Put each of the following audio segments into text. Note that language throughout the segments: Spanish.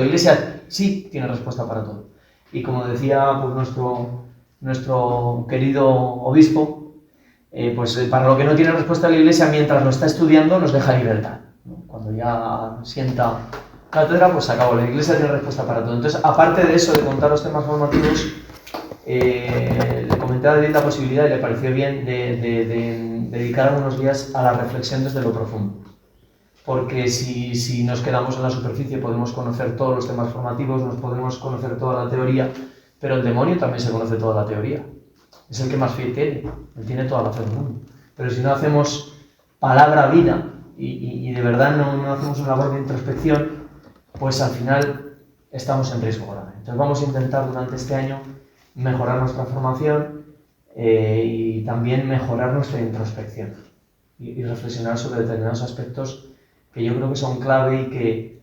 Iglesia sí tiene respuesta para todo. Y como decía pues, nuestro querido obispo, pues para lo que no tiene respuesta la Iglesia mientras lo está estudiando nos deja libertad, ¿no? Cuando ya sienta cátedra, pues se acabó. La Iglesia tiene respuesta para todo. Entonces, aparte de eso, de contar los temas formativos, le comenté a David la posibilidad y le pareció bien de dedicar algunos días a la reflexión desde lo profundo. Porque si nos quedamos en la superficie podemos conocer todos los temas formativos, nos podemos conocer toda la teoría, pero el demonio también se conoce toda la teoría. Es el que más fe tiene, él tiene toda la fe del mundo. Pero si no hacemos palabra vida y de verdad no hacemos una labor de introspección, pues al final estamos en riesgo grave. Entonces vamos a intentar durante este año mejorar nuestra formación y también mejorar nuestra introspección y reflexionar sobre determinados aspectos que yo creo que son clave y que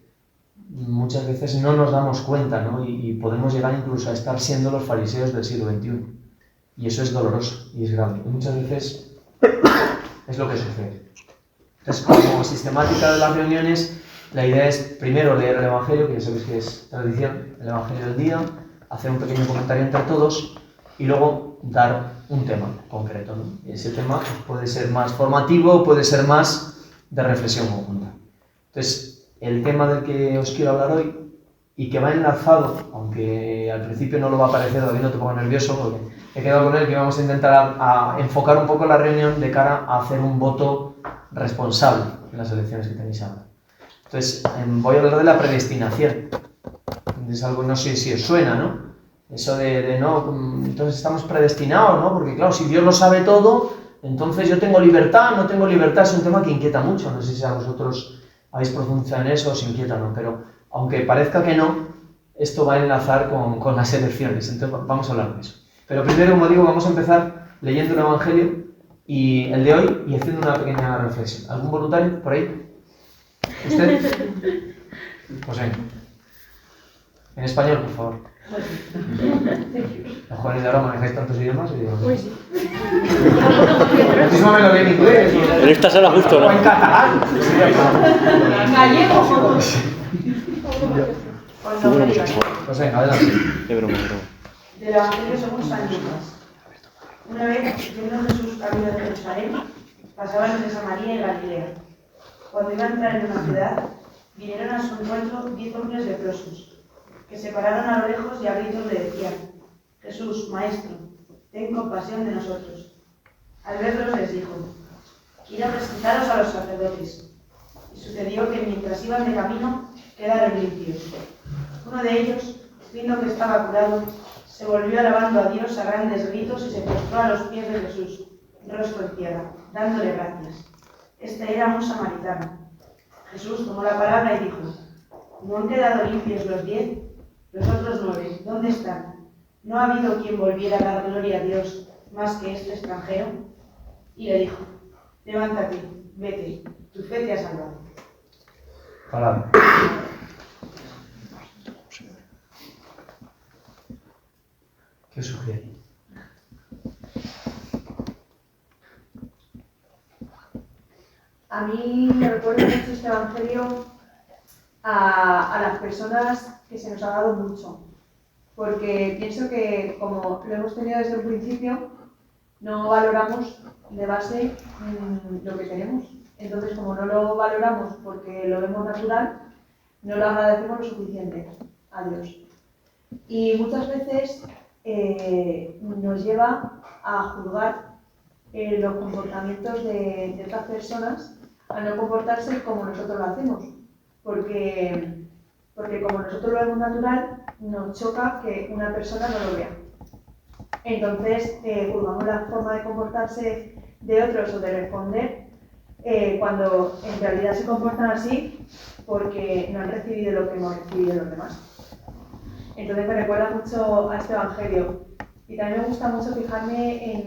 muchas veces no nos damos cuenta, ¿no? Y podemos llegar incluso a estar siendo los fariseos del siglo XXI. Y eso es doloroso y es grave. Y muchas veces es lo que sucede. Entonces, como sistemática de las reuniones, la idea es primero leer el Evangelio, que ya sabéis que es tradición, el Evangelio del día, hacer un pequeño comentario entre todos y luego dar un tema concreto, ¿no? Y ese tema pues, puede ser más formativo, puede ser más de reflexión conjunta. Entonces, el tema del que os quiero hablar hoy y que va enlazado, aunque al principio no lo va a parecer, David, no te pongo nervioso porque he quedado con él que vamos a intentar a enfocar un poco la reunión de cara a hacer un voto responsable en las elecciones que tenéis ahora. Entonces, voy a hablar de la predestinación. Es algo, no sé si os suena, ¿no? Eso de no, entonces estamos predestinados, ¿no? Porque claro, si Dios lo sabe todo, entonces yo tengo libertad, no tengo libertad, es un tema que inquieta mucho. No sé si a vosotros habéis profundizado en eso, os inquieta, ¿no? Pero aunque parezca que no, esto va a enlazar con las elecciones. Entonces vamos a hablar de eso. Pero primero, como digo, vamos a empezar leyendo el Evangelio y el de hoy y haciendo una pequeña reflexión. ¿Algún voluntario por ahí? ¿Usted? Pues venga. En español, por favor. Los jóvenes de ahora manejáis tantos idiomas y digo... Pues sí. Muchísimo me lo ve en inglés. En esta sala justo, ¿no? O en catalán. En gallego. Pues venga, adelante. Qué broma, qué broma. Del Evangelio según San Lucas. Una vez, yendo Jesús camino de Jerusalén, pasaba entre Samaria y Galilea. Cuando iba a entrar en una ciudad, vinieron a su encuentro 10 hombres leprosos, que se pararon a lo lejos y a gritos le decían: Jesús, Maestro, ten compasión de nosotros. Al verlos les dijo: id a presentaros a los sacerdotes. Y sucedió que mientras iban de camino, quedaron limpios. Uno de ellos, viendo que estaba curado, se volvió alabando a Dios a grandes gritos y se postró a los pies de Jesús, rostro en tierra, dándole gracias. Este era un samaritano. Jesús tomó la palabra y dijo: ¿no han quedado limpios los 10? Los otros 9, ¿dónde están? ¿No ha habido quien volviera a dar gloria a Dios más que este extranjero? Y le dijo: levántate, vete, tu fe te ha salvado. Palabra. ¿Qué os sugiere? A mí me recuerda mucho este Evangelio a las personas que se nos ha dado mucho, porque pienso que, como lo hemos tenido desde el principio, no valoramos de base lo que tenemos. Entonces, como no lo valoramos porque lo vemos natural, no lo agradecemos lo suficiente a Dios. Y muchas veces nos lleva a juzgar los comportamientos de otras personas, a no comportarse como nosotros lo hacemos, porque como nosotros lo vemos natural, nos choca que una persona no lo vea. Entonces, juzgamos la forma de comportarse de otros o de responder cuando en realidad se comportan así porque no han recibido lo que hemos recibido los demás. Entonces me recuerda mucho a este Evangelio. Y también me gusta mucho fijarme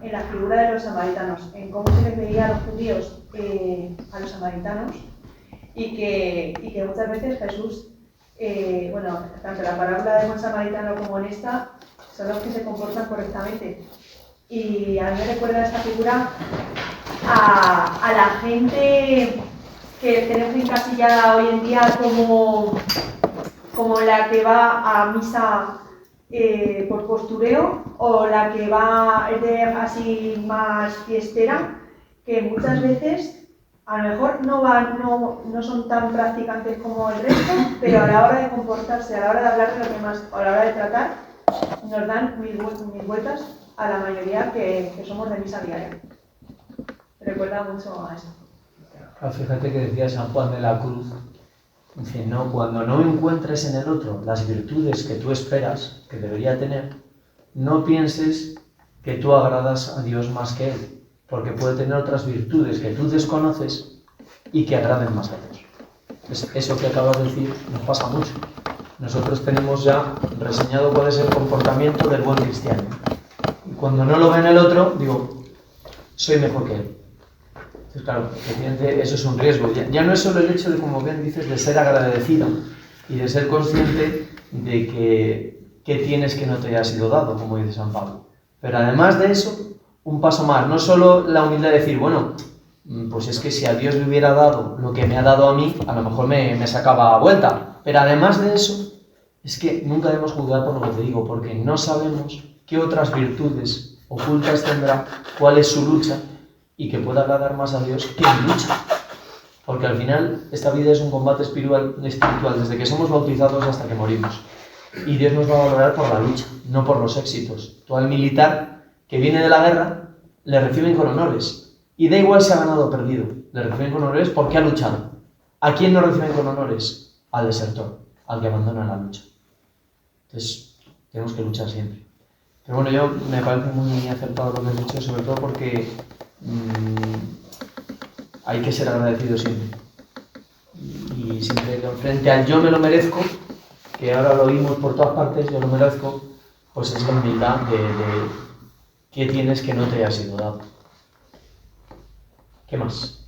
en la figura de los samaritanos, en cómo se les veía a los judíos a los samaritanos, y que muchas veces Jesús, tanto en la parábola de buen samaritano como en esta, son los que se comportan correctamente. Y a mí me recuerda esta figura a la gente que tenemos encasillada hoy en día como como la que va a misa por postureo o la que va así más fiestera, que muchas veces a lo mejor no son tan practicantes como el resto, pero a la hora de comportarse, a la hora de hablar de los demás, o a la hora de tratar, nos dan mil vueltas a la mayoría que somos de misa diaria. Recuerda mucho a eso. Fíjate que decía San Juan de la Cruz, dice, no, cuando no encuentres en el otro las virtudes que tú esperas que debería tener, no pienses que tú agradas a Dios más que Él, porque puede tener otras virtudes que tú desconoces y que agraden más a Dios. Entonces, eso que acabas de decir nos pasa mucho. Nosotros tenemos ya reseñado cuál es el comportamiento del buen cristiano. Y cuando no lo ve en el otro, digo, soy mejor que él. Entonces, claro, efectivamente, eso es un riesgo. Ya no es solo el hecho de, como bien dices, de ser agradecido y de ser consciente de que tienes que no te haya sido dado, como dice San Pablo. Pero además de eso, un paso más. No solo la humildad de decir, bueno, pues es que si a Dios le hubiera dado lo que me ha dado a mí, a lo mejor me sacaba a vuelta. Pero además de eso, es que nunca debemos juzgar por lo que te digo, porque no sabemos qué otras virtudes ocultas tendrá, cuál es su lucha, y que pueda agradar más a Dios que mi lucha. Porque al final, esta vida es un combate espiritual desde que somos bautizados hasta que morimos. Y Dios nos va a valorar por la lucha, no por los éxitos. Tú al militar que viene de la guerra, le reciben con honores. Y da igual si ha ganado o perdido. Le reciben con honores porque ha luchado. ¿A quién no reciben con honores? Al desertor, al que abandona la lucha. Entonces, tenemos que luchar siempre. Pero bueno, me parece muy acertado lo que has dicho, sobre todo porque hay que ser agradecido siempre. Y siempre frente al yo me lo merezco, que ahora lo oímos por todas partes, yo lo merezco, pues es la humildad de qué tienes que no te haya sido dado. ¿Qué más?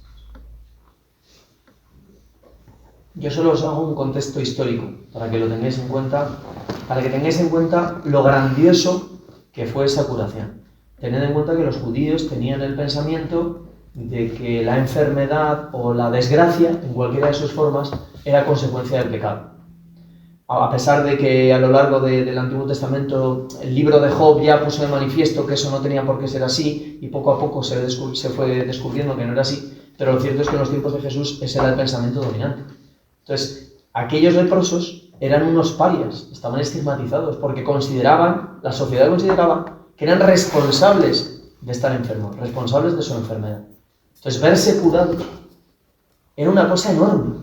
Yo solo os hago un contexto histórico, para que lo tengáis en cuenta, para que tengáis en cuenta lo grandioso que fue esa curación. Tened en cuenta que los judíos tenían el pensamiento de que la enfermedad o la desgracia, en cualquiera de sus formas, era consecuencia del pecado. A pesar de que a lo largo del Antiguo Testamento el libro de Job ya puso de manifiesto que eso no tenía por qué ser así, y poco a poco se fue descubriendo que no era así, pero lo cierto es que en los tiempos de Jesús ese era el pensamiento dominante. Entonces, aquellos leprosos eran unos parias, estaban estigmatizados, porque la sociedad consideraba que eran responsables de estar enfermos, responsables de su enfermedad. Entonces, verse curados era una cosa enorme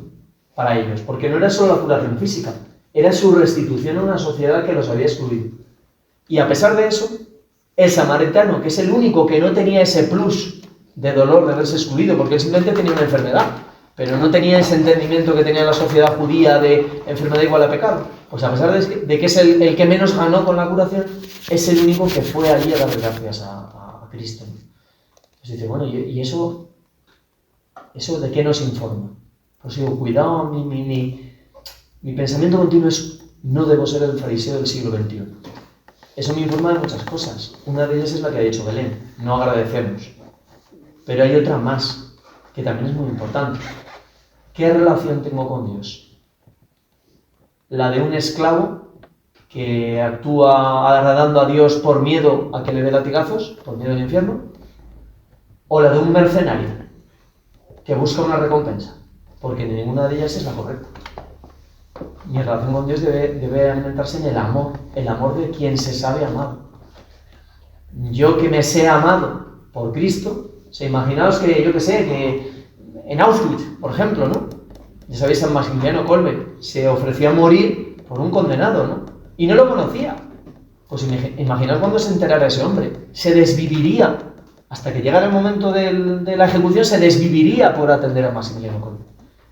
para ellos, porque no era solo la curación física, era su restitución a una sociedad que los había excluido. Y a pesar de eso, el samaritano, que es el único que no tenía ese plus de dolor de verse excluido, porque él simplemente tenía una enfermedad, pero no tenía ese entendimiento que tenía la sociedad judía de enfermedad igual a pecado, pues a pesar de que es el que menos ganó con la curación, es el único que fue allí a dar gracias a Cristo. Entonces dice, bueno, ¿y eso de qué nos informa? Pues digo, cuidado, mi pensamiento continuo es, no debo ser el fariseo del siglo XXI. Eso me informa de muchas cosas. Una de ellas es la que ha dicho Belén, no agradecemos. Pero hay otra más, que también es muy importante. ¿Qué relación tengo con Dios? ¿La de un esclavo que actúa agradando a Dios por miedo a que le dé latigazos, por miedo al infierno? ¿O la de un mercenario que busca una recompensa? Porque ninguna de ellas es la correcta. Mi relación con Dios debe alimentarse en el amor de quien se sabe amado. Yo que me sé amado por Cristo, imaginaos que en Auschwitz, por ejemplo, ¿no? Ya sabéis, San Maximiliano Kolbe se ofreció a morir por un condenado, ¿no? Y no lo conocía. Pues imaginaos cuando se enterara ese hombre. Se desviviría, hasta que llegara el momento de la ejecución, se desviviría por atender a Maximiliano Kolbe.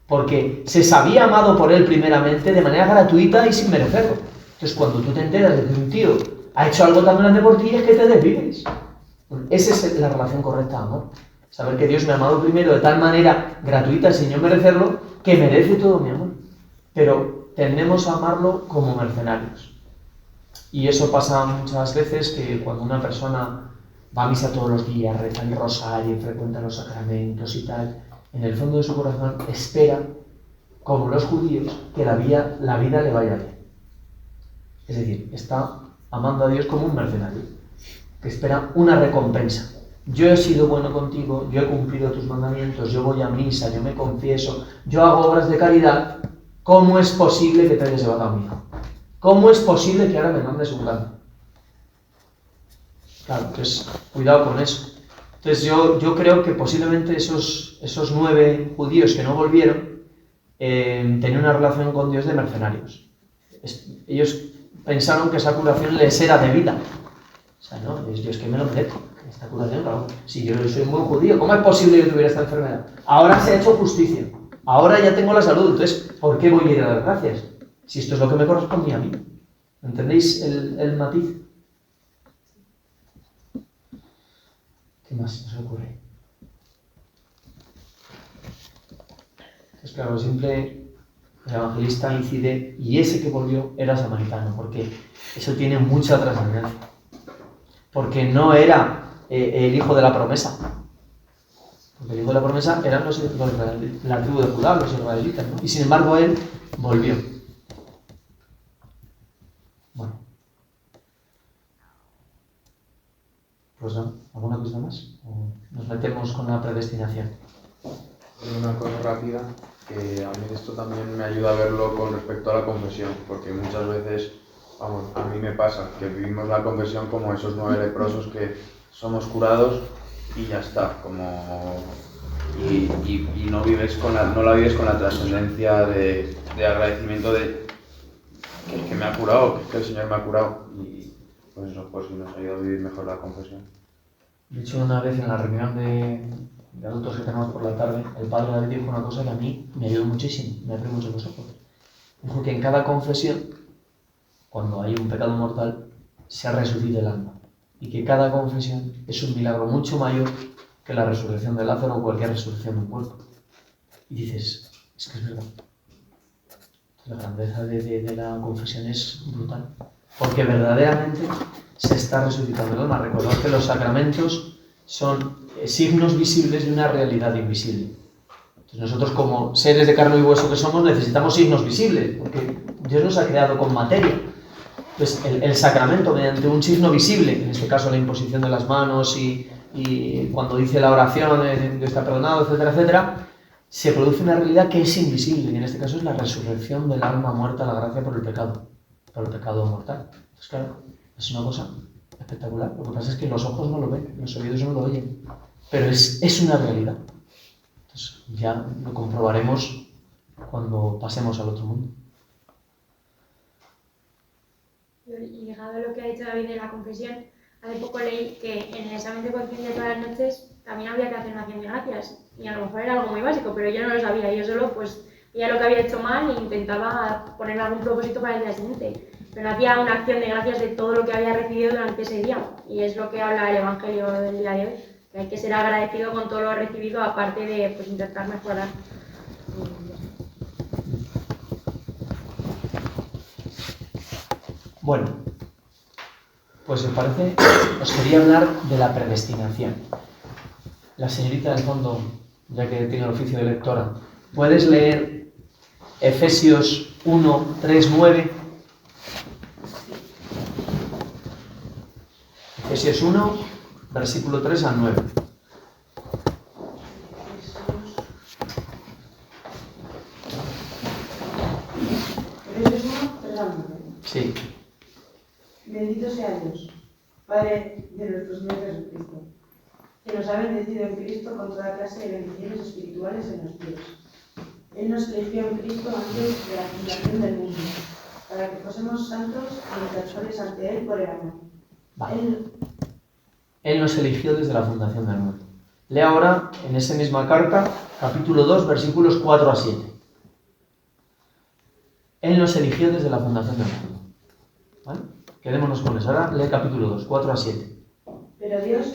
Porque se sabía amado por él primeramente de manera gratuita y sin merecerlo. Entonces, cuando tú te enteras de que un tío ha hecho algo tan grande por ti, es que te desvives. Esa es la relación correcta de amor. Saber que Dios me ha amado primero de tal manera gratuita, sin yo merecerlo, que merece todo mi amor. Pero tendemos a amarlo como mercenarios. Y eso pasa muchas veces, que cuando una persona va a misa todos los días, reza el rosario, frecuenta los sacramentos y tal, en el fondo de su corazón espera, como los judíos, que la vida le vaya bien. Es decir, está amando a Dios como un mercenario, que espera una recompensa. Yo he sido bueno contigo, yo he cumplido tus mandamientos, yo voy a misa, yo me confieso, yo hago obras de caridad. ¿Cómo es posible que te hayas llevado a mi hijo? ¿Cómo es posible que ahora me mandes un cambio? Claro, entonces, cuidado con eso. Entonces yo creo que posiblemente esos 9 judíos que no volvieron tenían una relación con Dios de mercenarios. Ellos pensaron que esa curación les era debida. O sea, no, yo es que me lo merezco. Esta curación, claro. Si yo soy un buen judío, ¿cómo es posible que tuviera esta enfermedad? Ahora se ha hecho justicia. Ahora ya tengo la salud. Entonces, ¿por qué voy a ir a dar gracias? Si esto es lo que me correspondía a mí. ¿Entendéis el matiz? ¿Qué más se os ocurre? Pues claro, siempre el evangelista incide, y ese que volvió era samaritano, porque eso tiene mucha trascendencia. Porque no era el hijo de la promesa. Porque el hijo de la promesa eran la tribu de Judá, los israelitas, ¿no? Y sin embargo él volvió. Bueno. Pues no, ¿alguna cosa más? ¿O nos metemos con la predestinación? Una cosa rápida, que a mí esto también me ayuda a verlo con respecto a la confesión, porque muchas veces, vamos, a mí me pasa que vivimos la confesión como esos 9 leprosos que somos curados y ya está, y no la vives con la trascendencia de agradecimiento de que me ha curado, que el Señor me ha curado, y pues eso pues nos ayuda a vivir mejor la confesión. De hecho, una vez en la reunión de adultos que tenemos por la tarde, el padre David dijo una cosa que a mí me ayudó muchísimo, me abrió mucho los ojos. Dijo que en cada confesión, cuando hay un pecado mortal, se resucita el alma. Y que cada confesión es un milagro mucho mayor que la resurrección de Lázaro o cualquier resurrección de un cuerpo. Y dices, es que es verdad. La grandeza de la confesión es brutal. Porque verdaderamente se está resucitando el alma. Recordad que los sacramentos son signos visibles de una realidad invisible. Entonces nosotros, como seres de carne y hueso que somos, necesitamos signos visibles, porque Dios nos ha creado con materia. Entonces el sacramento, mediante un signo visible, en este caso la imposición de las manos y cuando dice la oración, Dios está perdonado, etcétera, etcétera, se produce una realidad que es invisible, y en este caso es la resurrección del alma muerta a la gracia por el pecado mortal. Entonces, claro, es una cosa espectacular. Lo que pasa es que los ojos no lo ven, los oídos no lo oyen, pero es una realidad. Entonces, ya lo comprobaremos cuando pasemos al otro mundo. Y ligado a lo que ha dicho David de la confesión, hace poco leí que en el examen de conciencia de todas las noches también había que hacer una acción de gracias. Y a lo mejor era algo muy básico, pero yo no lo sabía. Yo solo pues veía lo que había hecho mal e intentaba ponerme algún propósito para el día siguiente. Pero no hacía una acción de gracias de todo lo que había recibido durante ese día. Y es lo que habla el Evangelio del día de hoy, que hay que ser agradecido con todo lo recibido, aparte de pues, intentar mejorar. Bueno, pues os parece, os quería hablar de la predestinación. La señorita del fondo, ya que tiene el oficio de lectora, ¿puedes leer Efesios 1, 3, 9? Efesios 1, versículo 3 al 9. Efesios 1, 3 al 9. Sí. Bendito sea Dios, Padre de nuestro Señor Jesucristo, que nos ha bendecido en Cristo con toda clase de bendiciones espirituales en los cielos. Él nos eligió en Cristo antes de la fundación del mundo, para que fuésemos santos y defensores ante Él por el amor. Vale. Él nos eligió desde la fundación del mundo. Lee ahora, en esa misma carta, capítulo 2, versículos 4 a 7. Él nos eligió desde la fundación del mundo. ¿Vale? Quedémonos con eso. Ahora lee capítulo 2, 4 a 7. Pero Dios,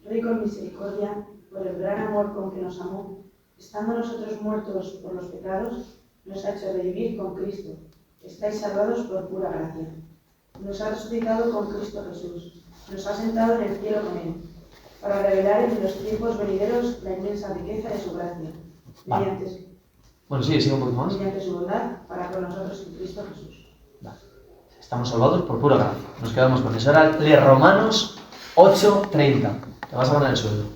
rico en misericordia, por el gran amor con que nos amó, estando nosotros muertos por los pecados, nos ha hecho revivir con Cristo. Estáis salvados por pura gracia. Nos ha resucitado con Cristo Jesús. Nos ha sentado en el cielo con Él, para revelar en los tiempos venideros la inmensa riqueza de su gracia, Bueno, sigue un poquito más. mediante su bondad para con nosotros en Cristo Jesús. Vale. Estamos salvados por pura gracia. Nos quedamos con eso. Ahora lee Romanos 8:30. Te vas a ganar el sueldo.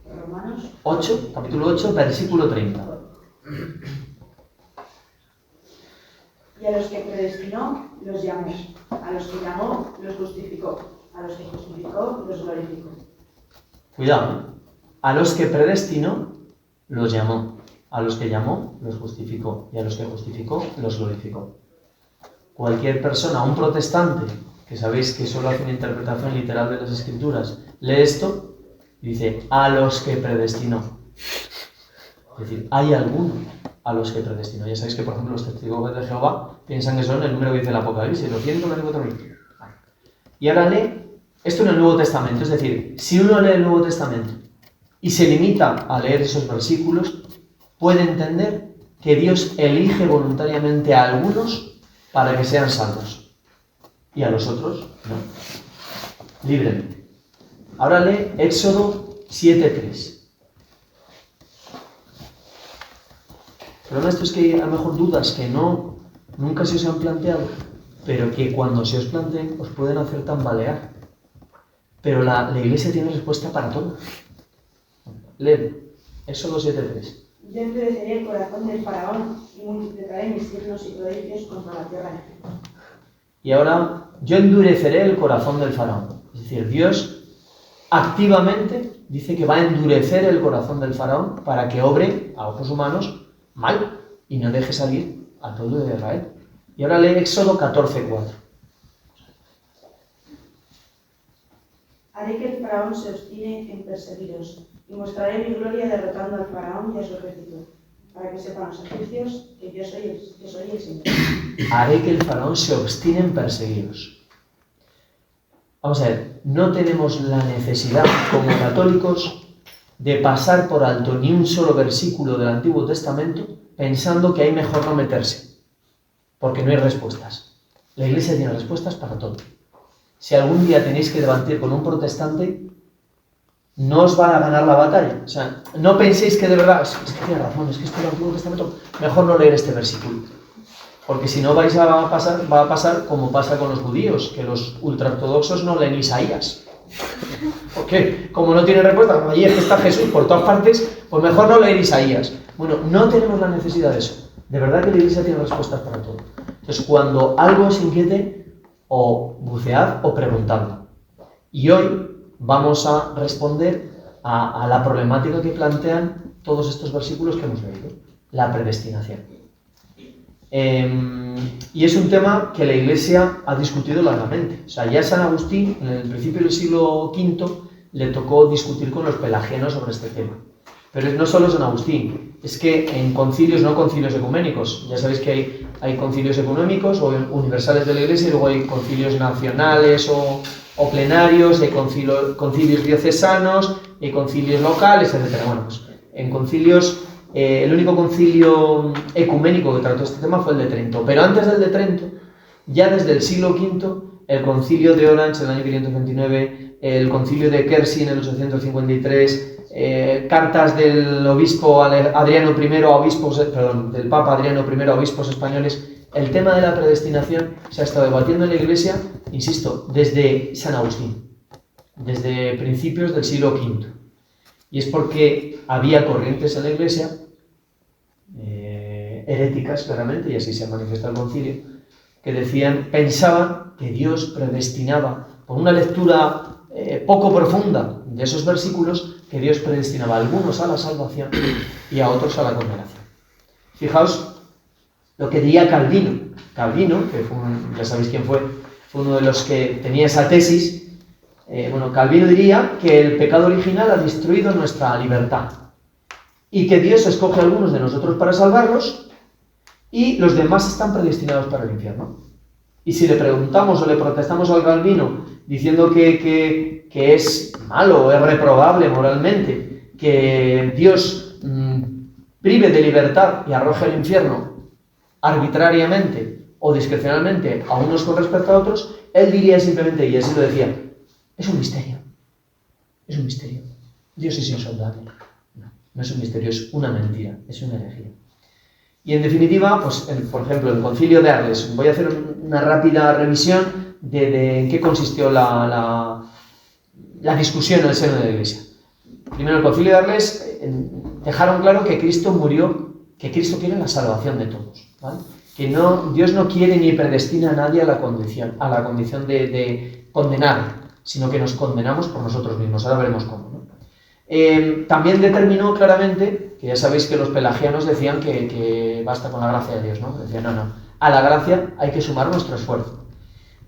Romanos 8, capítulo 8, versículo 30. Y a los que predestinó, los llamó. A los que llamó, los justificó. A los que justificó, los glorificó. Cuidado, ¿eh? A los que predestinó, los llamó. A los que llamó, los justificó. Y a los que justificó, los glorificó. Cualquier persona, un protestante, que sabéis que solo hace una interpretación literal de las Escrituras, lee esto y dice, a los que predestinó. Es decir, hay algunos a los que predestinó. Ya sabéis que, por ejemplo, los testigos de Jehová piensan que son el número que dice el Apocalipsis, los 144.000. Y ahora lee esto en el Nuevo Testamento. Es decir, si uno lee el Nuevo Testamento y se limita a leer esos versículos, puede entender que Dios elige voluntariamente a algunos para que sean salvos y a los otros no, libremente. Ahora lee Éxodo 7:3. El problema de esto es que hay a lo mejor dudas que nunca se os han planteado, pero que cuando se os planteen os pueden hacer tambalear. Pero la Iglesia tiene respuesta para todo. Lee Éxodo 7:3. Yo endureceré el corazón del faraón y multiplicaré mis signos y prodigios contra la tierra de Egipto. Y ahora, yo endureceré el corazón del faraón. Es decir, Dios activamente dice que va a endurecer el corazón del faraón para que obre a ojos humanos mal y no deje salir al pueblo de Israel. Y ahora lee Éxodo 14:4. Haré que el faraón se obstine en perseguiros y mostraré mi gloria derrotando al faraón y a su ejército, para que sepan los egipcios que yo soy el Señor. Haré que el faraón se obstine en perseguiros. Vamos a ver, no tenemos la necesidad como católicos de pasar por alto ni un solo versículo del Antiguo Testamento pensando que hay mejor no meterse, porque no hay respuestas. La Iglesia tiene respuestas para todo. Si algún día tenéis que debatir con un protestante, no os va a ganar la batalla. O sea, no penséis que de verdad, es que tiene razón, es que esto del Antiguo Testamento, mejor no leer este versículo. Porque si no va a pasar como pasa con los judíos, que los ultraortodoxos no leen Isaías. ¿Por qué? Como no tienen respuesta, como allí es que está Jesús por todas partes, pues mejor no leer Isaías. Bueno, no tenemos la necesidad de eso. De verdad que la Iglesia tiene respuestas para todo. Entonces, cuando algo os inquiete, o bucead o preguntad. Y hoy vamos a responder a la problemática que plantean todos estos versículos que hemos leído. La predestinación. Y es un tema que la Iglesia ha discutido largamente. O sea, ya San Agustín, en el principio del siglo V, le tocó discutir con los pelagianos sobre este tema. Pero no solo San Agustín, es que en concilios, no concilios ecuménicos, ya sabéis que hay concilios económicos o universales de la Iglesia, y luego hay concilios nacionales o plenarios, hay concilios diocesanos, hay concilios locales, etc. Bueno, pues en concilios, el único concilio ecuménico que trató este tema fue el de Trento, pero antes del de Trento, ya desde el siglo V, el concilio de Orange en el año 529, el concilio de Kersi en el 853, cartas del obispo Adriano I a obispos, del Papa Adriano I a obispos españoles. El tema de la predestinación se ha estado debatiendo en la Iglesia, insisto, desde San Agustín, desde principios del siglo V. Y es porque había corrientes en la Iglesia, heréticas claramente, y así se manifiesta el concilio, que pensaban que Dios predestinaba, por una lectura poco profunda de esos versículos, que Dios predestinaba a algunos a la salvación y a otros a la condenación. Fijaos lo que diría Calvino. Calvino, que ya sabéis quién fue uno de los que tenía esa tesis. Calvino diría que el pecado original ha destruido nuestra libertad y que Dios escoge a algunos de nosotros para salvarlos y los demás están predestinados para el infierno. Y si le preguntamos o le protestamos al Calvino diciendo que es malo, es reprobable moralmente, que Dios prive de libertad y arroje al infierno arbitrariamente o discrecionalmente a unos con respecto a otros, él diría simplemente, y así lo decía, es un misterio. Es un misterio. Dios es insondable. No. No es un misterio, es una mentira, es una herejía. Y en definitiva, pues, por ejemplo, el Concilio de Arles. Voy a hacer una rápida revisión de en qué consistió la discusión en el seno de la Iglesia. Primero, el Concilio de Arles dejaron claro que Cristo murió, que Cristo quiere la salvación de todos, ¿vale? Que Dios no quiere ni predestina a nadie a la condición de condenar, sino que nos condenamos por nosotros mismos. Ahora veremos cómo, ¿no? También determinó claramente, que ya sabéis que los pelagianos decían que basta con la gracia de Dios, ¿no? Decían, no, a la gracia hay que sumar nuestro esfuerzo.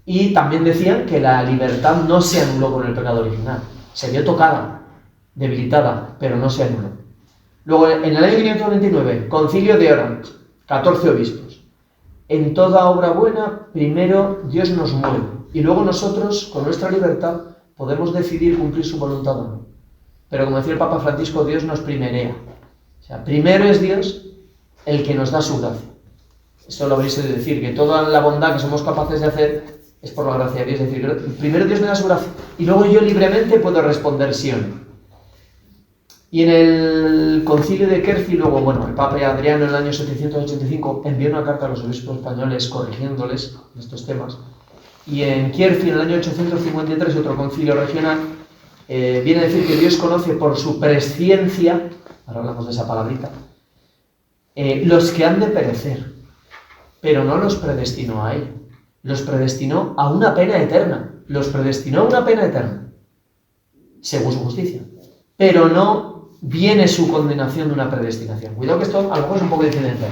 Y también decían que la libertad no se anuló con el pecado original, se vio tocada, debilitada, pero no se anuló. Luego, en el año 529, Concilio de Orange, 14 obispos. En toda obra buena, primero Dios nos mueve, y luego nosotros, con nuestra libertad, podemos decidir cumplir su voluntad o no. Pero como decía el Papa Francisco, Dios nos primerea. O sea, primero es Dios el que nos da su gracia. Esto lo habréis oído decir, que toda la bondad que somos capaces de hacer es por la gracia de Dios. Es decir, primero Dios me da su gracia, y luego yo libremente puedo responder sí o no. Y en el concilio de Kerfi, luego, el Papa Adriano en el año 785 envió una carta a los obispos españoles corrigiéndoles en estos temas. Y en Kerfi, en el año 853, otro concilio regional, viene a decir que Dios conoce por su presciencia, ahora hablamos de esa palabrita, los que han de perecer, pero no los predestinó a él, los predestinó a una pena eterna, según su justicia, pero no viene su condenación de una predestinación. Cuidado que esto a lo mejor es un poco diferente.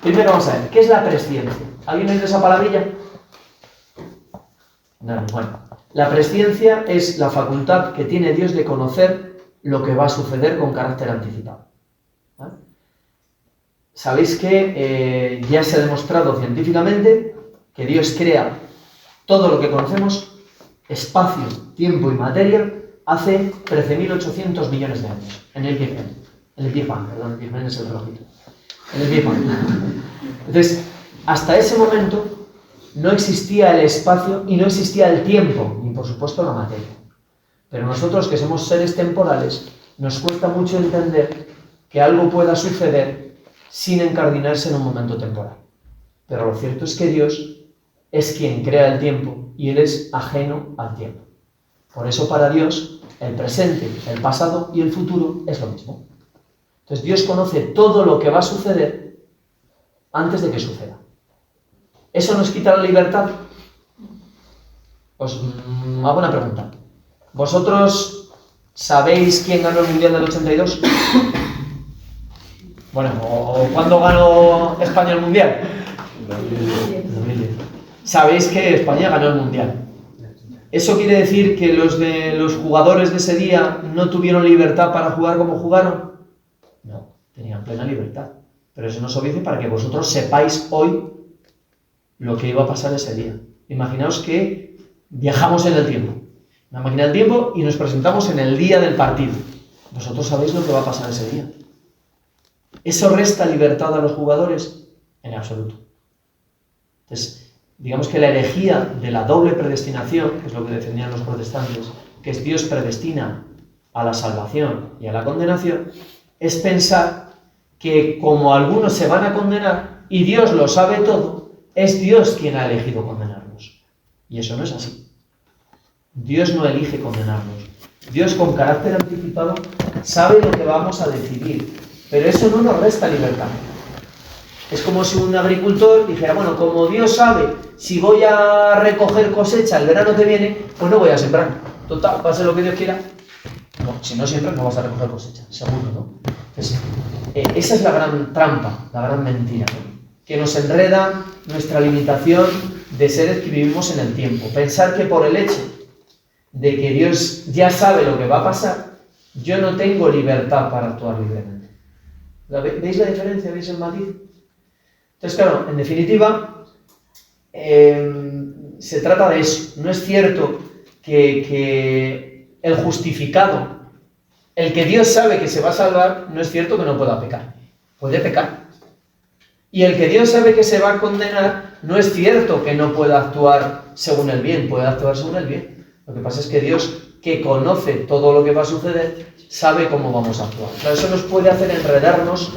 Primero vamos a ver, ¿qué es la presciencia? ¿Alguien oído esa palabrilla? No, la presciencia es la facultad que tiene Dios de conocer lo que va a suceder con carácter anticipado. ¿Vale? Sabéis que ya se ha demostrado científicamente que Dios crea todo lo que conocemos, espacio, tiempo y materia, hace 13.800 millones de años, en el Big Bang. El Big Bang es el relojito. En el Big Bang. Entonces, hasta ese momento no existía el espacio y no existía el tiempo, ni por supuesto la materia. Pero nosotros, que somos seres temporales, nos cuesta mucho entender que algo pueda suceder sin encardinarse en un momento temporal. Pero lo cierto es que Dios es quien crea el tiempo y Él es ajeno al tiempo. Por eso para Dios el presente, el pasado y el futuro es lo mismo. Entonces Dios conoce todo lo que va a suceder antes de que suceda. ¿Eso nos quita la libertad? Os hago una pregunta. ¿Vosotros sabéis quién ganó el Mundial del 82? ¿O cuándo ganó España el Mundial? 2010. Sabéis que España ganó el Mundial. ¿Eso quiere decir que los jugadores de ese día no tuvieron libertad para jugar como jugaron? No, tenían plena libertad. Pero eso nos obedece para que vosotros sepáis hoy lo que iba a pasar ese día. Imaginaos que viajamos en el tiempo, una máquina del tiempo, y nos presentamos en el día del partido. Vosotros sabéis lo que va a pasar ese día. ¿Eso resta libertad a los jugadores? En absoluto. Entonces, digamos que la herejía de la doble predestinación, que es lo que defendían los protestantes, que es Dios predestina a la salvación y a la condenación, es pensar que como algunos se van a condenar y Dios lo sabe todo, es Dios quien ha elegido condenarnos. Y eso no es así. Dios no elige condenarnos. Dios, con carácter anticipado, sabe lo que vamos a decidir, pero eso no nos resta libertad. Es como si un agricultor dijera, como Dios sabe si voy a recoger cosecha el verano que viene, pues no voy a sembrar. Total, va a ser lo que Dios quiera. No, si no siembras no vas a recoger cosecha, seguro, ¿no? Entonces, esa es la gran trampa, la gran mentira, ¿no? Que nos enreda nuestra limitación de seres que vivimos en el tiempo. Pensar que por el hecho de que Dios ya sabe lo que va a pasar, yo no tengo libertad para actuar libremente. ¿Veis la diferencia? ¿Veis el matiz? Entonces, claro, en definitiva, se trata de eso. No es cierto que el justificado, el que Dios sabe que se va a salvar, no es cierto que no pueda pecar. Puede pecar. Y el que Dios sabe que se va a condenar, no es cierto que no pueda actuar según el bien, puede actuar según el bien. Lo que pasa es que Dios, que conoce todo lo que va a suceder, sabe cómo vamos a actuar. Claro, eso nos puede hacer enredarnos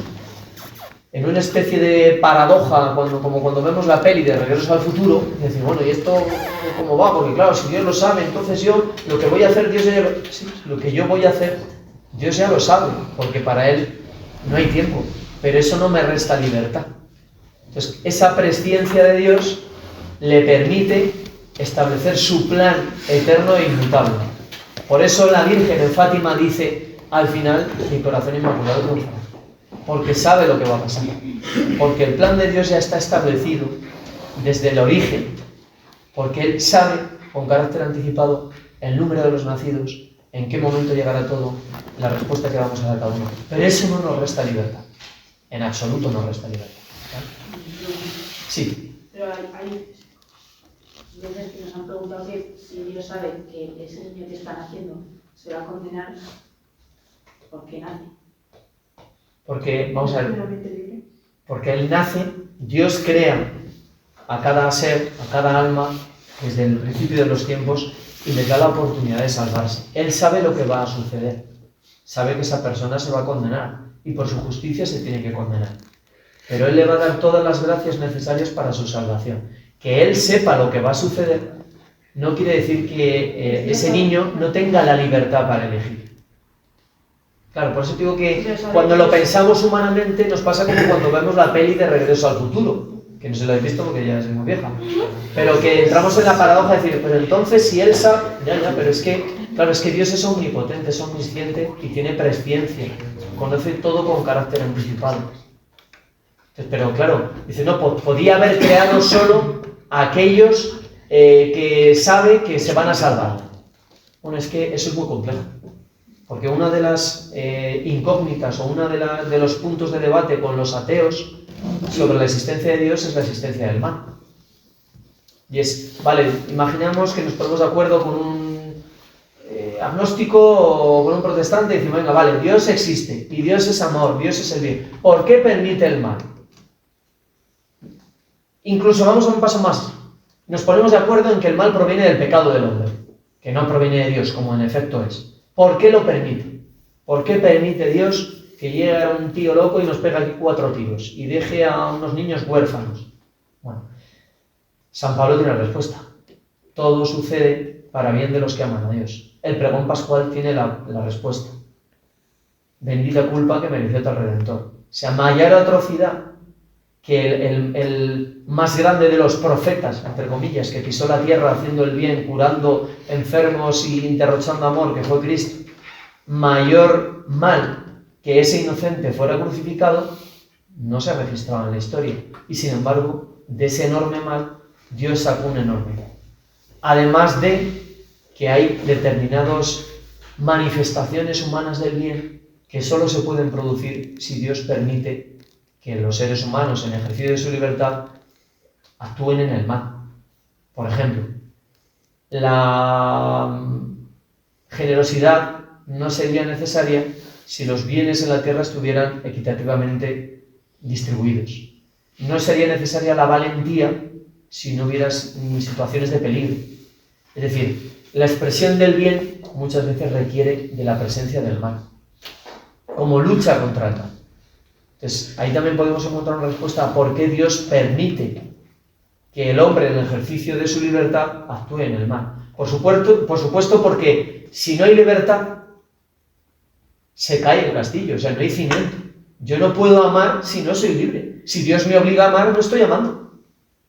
en una especie de paradoja, como cuando vemos la peli de Regreso al Futuro, y decir, bueno, ¿y esto cómo va? Porque claro, si Dios lo sabe, entonces yo, lo que voy a hacer, Dios ya lo... Sí, lo que yo voy a hacer, Dios ya lo sabe, porque para Él no hay tiempo, pero eso no me resta libertad. Entonces, esa presciencia de Dios le permite establecer su plan eterno e inmutable. Por eso la Virgen en Fátima dice, al final, mi corazón inmaculado triunfará. Porque sabe lo que va a pasar. Porque el plan de Dios ya está establecido desde el origen. Porque Él sabe, con carácter anticipado, el número de los nacidos, en qué momento llegará todo, la respuesta que vamos a dar a cada uno. Pero eso no nos resta libertad. En absoluto nos resta libertad. ¿Vale? Sí. Pero hay veces que nos han preguntado que si Dios sabe que ese niño que están haciendo se va a condenar, ¿por qué nace? Porque, vamos a ver, porque Él nace, Dios crea a cada ser, a cada alma, desde el principio de los tiempos, y les da la oportunidad de salvarse. Él sabe lo que va a suceder, sabe que esa persona se va a condenar, y por su justicia se tiene que condenar. Pero Él le va a dar todas las gracias necesarias para su salvación. Que Él sepa lo que va a suceder, no quiere decir que ese niño no tenga la libertad para elegir. Claro, por eso digo que cuando lo pensamos humanamente nos pasa como cuando vemos la peli de Regreso al Futuro, que no se lo habéis visto porque ya es muy vieja, pero que entramos en la paradoja de decir, pero entonces si Él sabe, pero es que, claro, es que Dios es omnipotente, es omnisciente y tiene presciencia, conoce todo con carácter anticipado. Entonces, pero claro, dice, no, podía haber creado solo a aquellos que sabe que se van a salvar. Bueno, es que eso es muy complejo. Porque una de las incógnitas o uno de los puntos de debate con los ateos sobre la existencia de Dios es la existencia del mal. Y es, vale, imaginamos que nos ponemos de acuerdo con un agnóstico o con un protestante y decimos, venga, vale, Dios existe y Dios es amor, Dios es el bien. ¿Por qué permite el mal? Incluso vamos a un paso más. Nos ponemos de acuerdo en que el mal proviene del pecado del hombre, que no proviene de Dios, como en efecto es. ¿Por qué lo permite? ¿Por qué permite Dios que llegue un tío loco y nos pegue aquí 4 tiros y deje a unos niños huérfanos? Bueno, San Pablo tiene la respuesta. Todo sucede para bien de los que aman a Dios. El pregón pascual tiene la respuesta. Bendita culpa que mereció tal Redentor. O sea, mayor atrocidad que el más grande de los profetas, entre comillas, que pisó la tierra haciendo el bien, curando enfermos y derrochando amor, que fue Cristo, mayor mal que ese inocente fuera crucificado, no se ha registrado en la historia. Y sin embargo, de ese enorme mal, Dios sacó un enorme mal. Además de que hay determinadas manifestaciones humanas del bien que solo se pueden producir si Dios permite que los seres humanos, en ejercicio de su libertad, actúen en el mal. Por ejemplo, la generosidad no sería necesaria si los bienes en la tierra estuvieran equitativamente distribuidos. No sería necesaria la valentía si no hubiera situaciones de peligro. Es decir, la expresión del bien muchas veces requiere de la presencia del mal, como lucha contra el mal. Entonces, ahí también podemos encontrar una respuesta a por qué Dios permite que el hombre, en el ejercicio de su libertad, actúe en el mal. Por supuesto, porque si no hay libertad, se cae el castillo, o sea, no hay cimiento. Yo no puedo amar si no soy libre. Si Dios me obliga a amar, no estoy amando.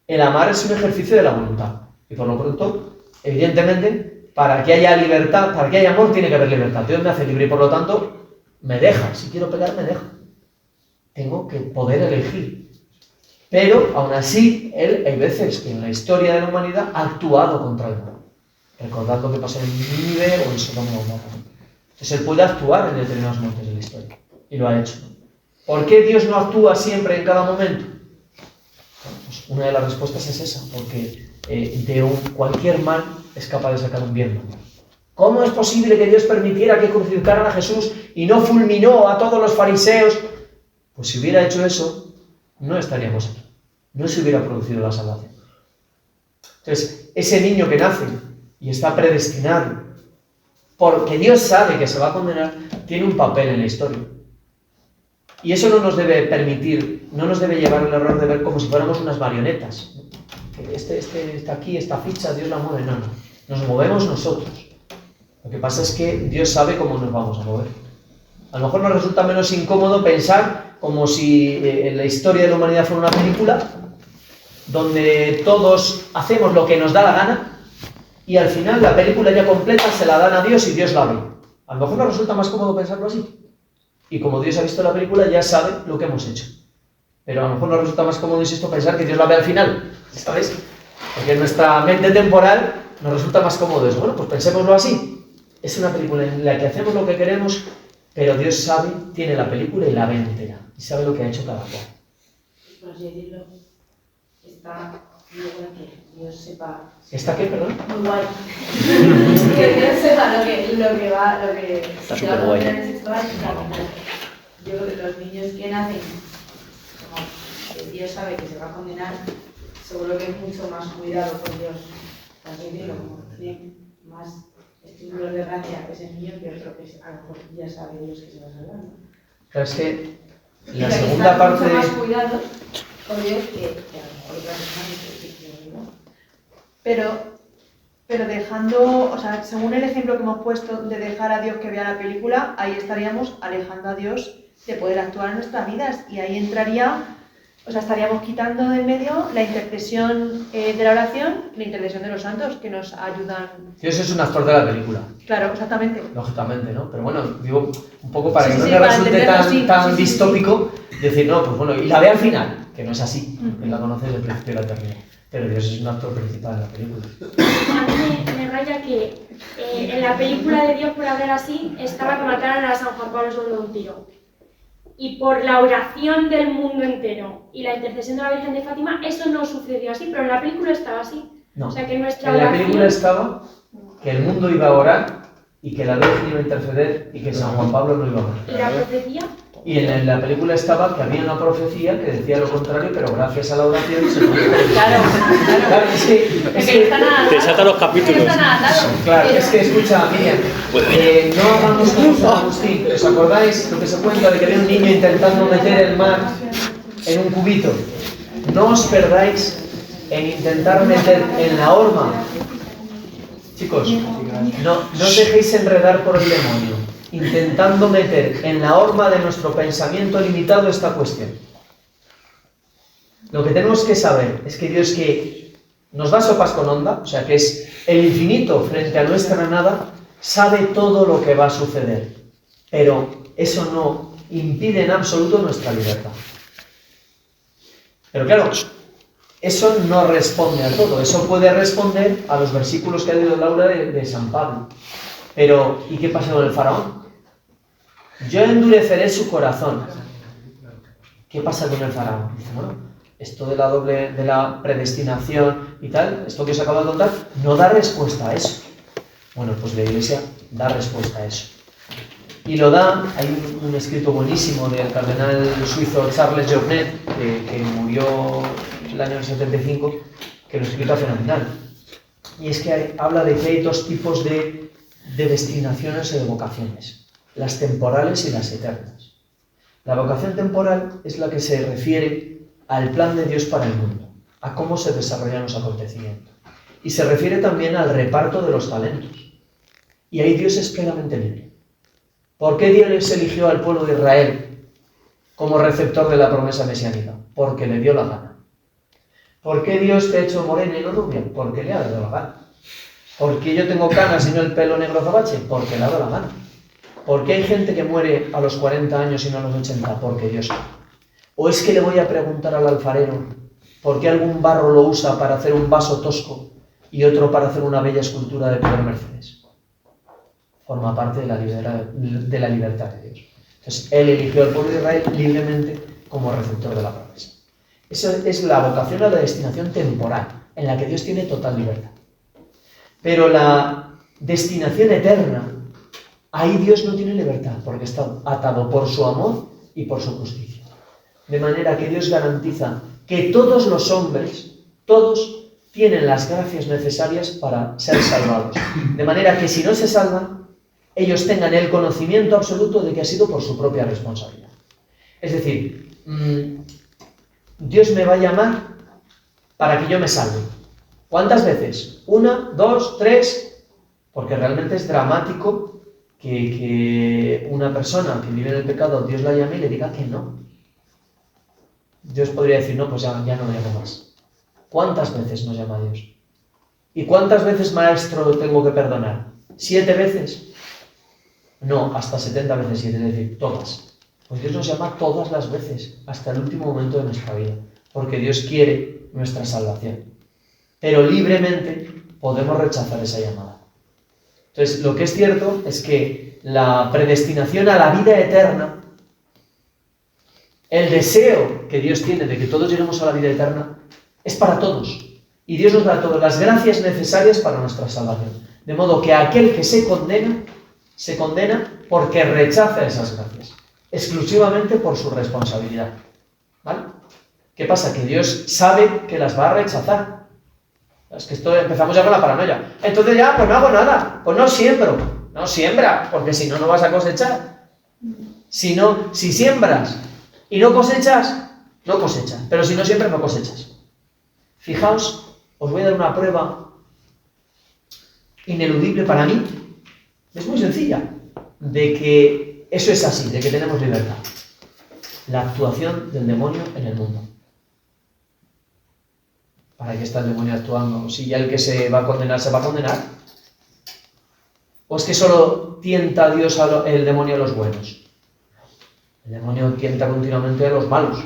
El amar es un ejercicio de la voluntad. Y por lo pronto, evidentemente, para que haya libertad, para que haya amor, tiene que haber libertad. Dios me hace libre y por lo tanto, me deja. Si quiero pegar, me deja. Tengo que poder elegir. Pero, aún así, Él, hay veces que en la historia de la humanidad ha actuado contra el mal. Recordad lo que pasó en Nínive o en Sodoma y Gomorra. Entonces, Él puede actuar en determinados momentos de la historia. Y lo ha hecho. ¿Por qué Dios no actúa siempre en cada momento? Bueno, pues una de las respuestas es esa. Porque cualquier mal es capaz de sacar un bien. ¿Cómo es posible que Dios permitiera que crucificaran a Jesús y no fulminó a todos los fariseos? Pues si hubiera hecho eso, no estaríamos aquí. No se hubiera producido la salvación. Entonces, ese niño que nace y está predestinado porque Dios sabe que se va a condenar, tiene un papel en la historia. Y eso no nos debe permitir, no nos debe llevar al error de ver como si fuéramos unas marionetas. Que este está aquí, esta ficha, Dios la mueve. No. Nos movemos nosotros. Lo que pasa es que Dios sabe cómo nos vamos a mover. A lo mejor nos resulta menos incómodo pensar como si la historia de la humanidad fuera una película donde todos hacemos lo que nos da la gana y al final la película ya completa se la dan a Dios y Dios la ve. A lo mejor nos resulta más cómodo pensarlo así. Y como Dios ha visto la película, ya sabe lo que hemos hecho. Pero a lo mejor nos resulta más cómodo, insisto, pensar que Dios la ve al final, ¿sabes? Porque en nuestra mente temporal nos resulta más cómodo eso. Bueno, pues pensémoslo así. Es una película en la que hacemos lo que queremos, pero Dios sabe, tiene la película y la ve entera. Y sabe lo que ha hecho cada cual. Por así decirlo, está muy bueno que Dios sepa. ¿Está qué, perdón? Muy guay. Que Dios sepa lo que va, Está súper guay. Yo creo que los niños que nacen, como que Dios sabe que se va a condenar, seguro que es mucho más cuidado por Dios. Por así decirlo, como que tiene más estímulos de gracia ese niño que otro que a lo mejor ya sabe Dios que se va a salvar, ¿no? Claro, es que Y la que segunda están parte mucho de... más cuidados por Dios que a lo mejor otras personas que no. Pero dejando, o sea, según el ejemplo que hemos puesto de dejar a Dios que vea la película, ahí estaríamos alejando a Dios de poder actuar en nuestras vidas y ahí entraría, o sea, estaríamos quitando del medio la intercesión de la oración, la intercesión de los santos que nos ayudan. Dios es un actor de la película, Claro, exactamente. lógicamente, ¿no? Pero bueno, digo, un poco para que no Sí, me para resulte entenderlo, sí, tan sí, distópico, decir, no, pues bueno, y la ve al final, que no es así, que la conoce desde el principio de la eternidad. Pero Dios es un actor principal en la película. A mí me raya que en la película de Dios, por hablar así, estaba que mataran a San Juan Pablo II de un tiro. Y por la oración del mundo entero y la intercesión de la Virgen de Fátima, eso no sucedió así, pero en la película estaba así. No, O sea que nuestra en la oración... película estaba que el mundo iba a orar y que la Virgen iba a interceder y que San Juan Pablo no iba a orar. ¿Y la profecía? Y en la película estaba que había una profecía que decía lo contrario, pero gracias a la oración se podía... Claro, es que Te saltan los capítulos. claro, es que escucha, Miriam, no hagamos como San Agustín. ¿Os acordáis lo que se cuenta de que había un niño intentando meter el mar en un cubito? No os perdáis en intentar meter en la horma. Chicos, no os dejéis enredar por el demonio, intentando meter en la horma de nuestro pensamiento limitado esta cuestión. Lo que tenemos que saber es que Dios, que nos da sopas con onda, o sea que es el infinito frente a nuestra nada, sabe todo lo que va a suceder, pero eso no impide en absoluto nuestra libertad. Pero claro, eso no responde a todo, eso puede responder a los versículos que ha leído Laura de San Pablo. Pero, ¿y qué pasa con el faraón? Yo endureceré su corazón. ¿Qué pasa con el faraón? Dice, bueno, esto de la predestinación y tal, esto que os acabo de contar, no da respuesta a eso. Bueno, pues la Iglesia da respuesta a eso. Y lo da, hay un escrito buenísimo del cardenal suizo Charles Jornet, que murió el año 75, que lo explica fenomenal. Y es que habla de que hay dos tipos de destinaciones o de vocaciones, las temporales y las eternas. La vocación temporal es la que se refiere al plan de Dios para el mundo, a cómo se desarrollan los acontecimientos. Y se refiere también al reparto de los talentos. Y ahí Dios es plenamente libre. ¿Por qué Dios eligió al pueblo de Israel como receptor de la promesa mesiánica? Porque le dio la gana. ¿Por qué Dios te ha hecho morena y no rubia? Porque le ha dado la gana. ¿Por qué yo tengo canas y no el pelo negro azabache? Porque le ha dado la gana. ¿Por qué hay gente que muere a los 40 años y no a los 80? Porque Dios quiere. ¿O es que le voy a preguntar al alfarero por qué algún barro lo usa para hacer un vaso tosco y otro para hacer una bella escultura de Pedro Mercedes? Forma parte de la libertad de Dios. Entonces, Él eligió al pueblo de Israel libremente como receptor de la promesa. Esa es la vocación a la destinación temporal, en la que Dios tiene total libertad. Pero la destinación eterna, ahí Dios no tiene libertad, porque está atado por su amor y por su justicia. De manera que Dios garantiza que todos los hombres, todos, tienen las gracias necesarias para ser salvados. De manera que si no se salvan, ellos tengan el conocimiento absoluto de que ha sido por su propia responsabilidad. Es decir, Dios me va a llamar para que yo me salve. ¿Cuántas veces? 1, 2, 3, porque realmente es dramático que una persona que vive en el pecado, Dios la llame y le diga que no. Dios podría decir, no, pues ya no me llamo más. ¿Cuántas veces nos llama Dios? ¿Y cuántas veces, maestro, tengo que perdonar? ¿7 veces? No, hasta 70 veces 7, es decir, todas. Pues Dios nos llama todas las veces, hasta el último momento de nuestra vida, porque Dios quiere nuestra salvación. Pero libremente podemos rechazar esa llamada. Entonces, lo que es cierto es que la predestinación a la vida eterna, el deseo que Dios tiene de que todos lleguemos a la vida eterna, es para todos. Y Dios nos da todas las gracias necesarias para nuestra salvación. De modo que aquel que se condena porque rechaza esas gracias, exclusivamente por su responsabilidad. ¿Vale? ¿Qué pasa? Que Dios sabe que las va a rechazar. Es que esto empezamos ya con la paranoia. Entonces ya, pues no hago nada, pues no siembro. No siembra, porque si no, no vas a cosechar. Si siembras y no cosechas, no cosechas. Pero si no siembras, no cosechas. Fijaos, os voy a dar una prueba ineludible para mí. Es muy sencilla, de que eso es así, de que tenemos libertad. La actuación del demonio en el mundo. ¿Para qué está el demonio actuando? Si ya el que se va a condenar, se va a condenar. ¿O es que solo tienta a Dios el demonio a los buenos? El demonio tienta continuamente a los malos.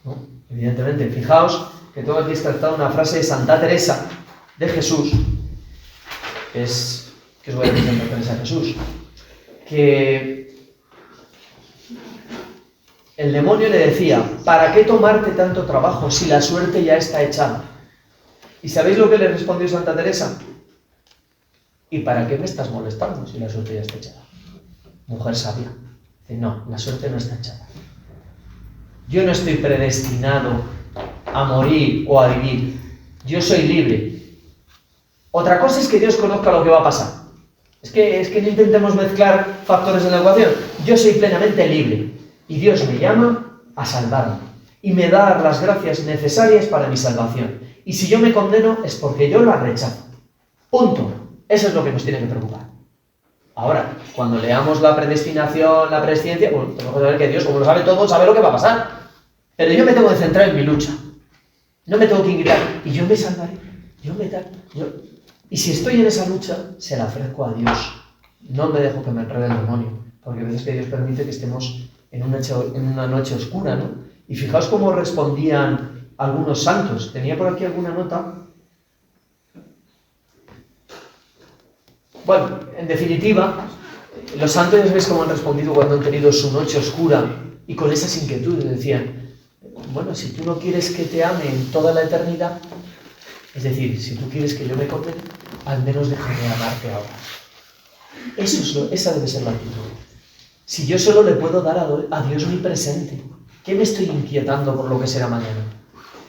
¿No? Evidentemente, fijaos que tengo aquí extractada una frase de Santa Teresa de Jesús, que os voy a decir Santa Teresa de Jesús, que el demonio le decía, ¿para qué tomarte tanto trabajo si la suerte ya está echada? ¿Y sabéis lo que le respondió Santa Teresa? ¿Y para qué me estás molestando si la suerte ya está echada? Mujer sabia. Dice, no, la suerte no está echada. Yo no estoy predestinado a morir o a vivir. Yo soy libre. Otra cosa es que Dios conozca lo que va a pasar. Es que no intentemos mezclar factores en la ecuación. Yo soy plenamente libre. Y Dios me llama a salvarme. Y me da las gracias necesarias para mi salvación. Y si yo me condeno es porque yo la rechazo. Punto. Eso es lo que nos tiene que preocupar. Ahora, cuando leamos la predestinación, la presciencia, bueno, tenemos que saber que Dios, como lo sabe todo, sabe lo que va a pasar. Pero yo me tengo que centrar en mi lucha. No me tengo que inquietar. Y yo me salvaré. Y si estoy en esa lucha, se la ofrezco a Dios. No me dejo que me enrede el demonio. Porque a veces que Dios permite que estemos en una noche oscura, ¿no? Y fijaos cómo respondían algunos santos. Tenía por aquí alguna nota. Bueno, en definitiva, los santos ya sabéis cómo han respondido cuando han tenido su noche oscura y con esas inquietudes. Decían, bueno, si tú no quieres que te ame en toda la eternidad, es decir, si tú quieres que yo me condene, al menos déjame amarte ahora. Esa debe ser la actitud. Si yo solo le puedo dar a Dios mi presente, ¿qué me estoy inquietando por lo que será mañana?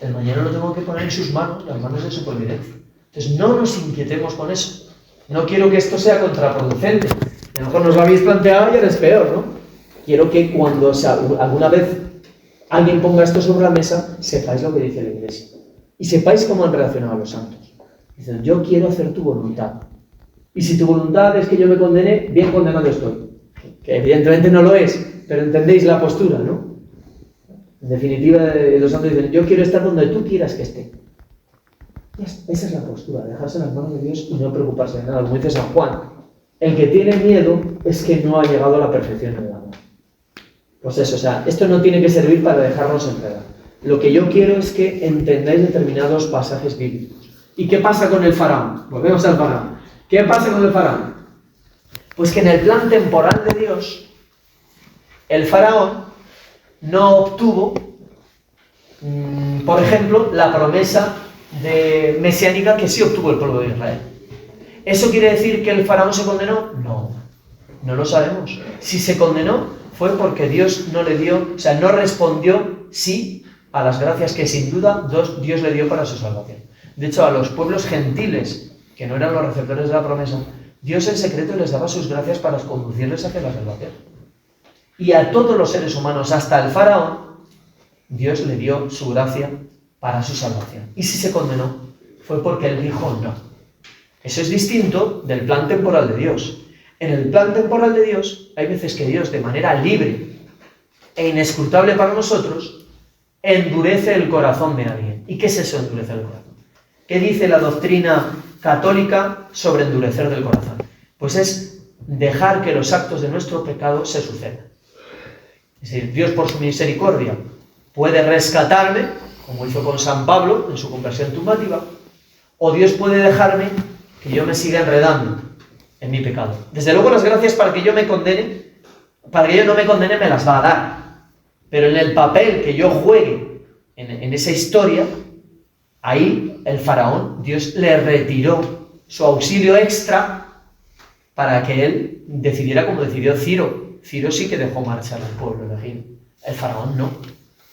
El mañana lo tengo que poner en sus manos, las manos de su providencia. Entonces no nos inquietemos con eso. No quiero que esto sea contraproducente. A lo mejor nos lo habéis planteado y ahora es peor, ¿no? Quiero que cuando alguna vez alguien ponga esto sobre la mesa, sepáis lo que dice la Iglesia. Y sepáis cómo han reaccionado los santos. Dicen, yo quiero hacer tu voluntad. Y si tu voluntad es que yo me condene, bien condenado estoy. Que evidentemente no lo es, pero entendéis la postura, ¿no? En definitiva, los santos dicen, yo quiero estar donde tú quieras que esté. Esa es la postura, dejarse en las manos de Dios y no preocuparse de nada. Como dice San Juan, el que tiene miedo es que no ha llegado a la perfección del amor. Pues eso, o sea, esto no tiene que servir para dejarnos enredar. Lo que yo quiero es que entendáis determinados pasajes bíblicos. ¿Y qué pasa con el faraón? Volvemos al faraón. ¿Qué pasa con el faraón? Pues que en el plan temporal de Dios, el faraón no obtuvo, por ejemplo, la promesa mesiánica que sí obtuvo el pueblo de Israel. ¿Eso quiere decir que el faraón se condenó? No lo sabemos. Si se condenó fue porque Dios no le dio, o sea, no respondió sí a las gracias que sin duda Dios le dio para su salvación. De hecho, a los pueblos gentiles, que no eran los receptores de la promesa, Dios en secreto les daba sus gracias para conducirles hacia la salvación. Y a todos los seres humanos, hasta el faraón, Dios le dio su gracia para su salvación. Y si se condenó, fue porque él dijo no. Eso es distinto del plan temporal de Dios. En el plan temporal de Dios, hay veces que Dios, de manera libre e inescrutable para nosotros, endurece el corazón de alguien. ¿Y qué es eso, endurecer el corazón? ¿Qué dice la doctrina católica sobre endurecer del corazón? Pues es dejar que los actos de nuestro pecado se sucedan. Es decir, Dios por su misericordia puede rescatarme, como hizo con San Pablo en su conversión tumbativa, o Dios puede dejarme que yo me siga enredando en mi pecado. Desde luego las gracias para que yo me condene, para que yo no me condene, me las va a dar. Pero en el papel que yo juegue en esa historia, ahí el faraón, Dios le retiró su auxilio extra para que él decidiera como decidió Ciro. Ciro sí que dejó marchar al pueblo elegido. El faraón no.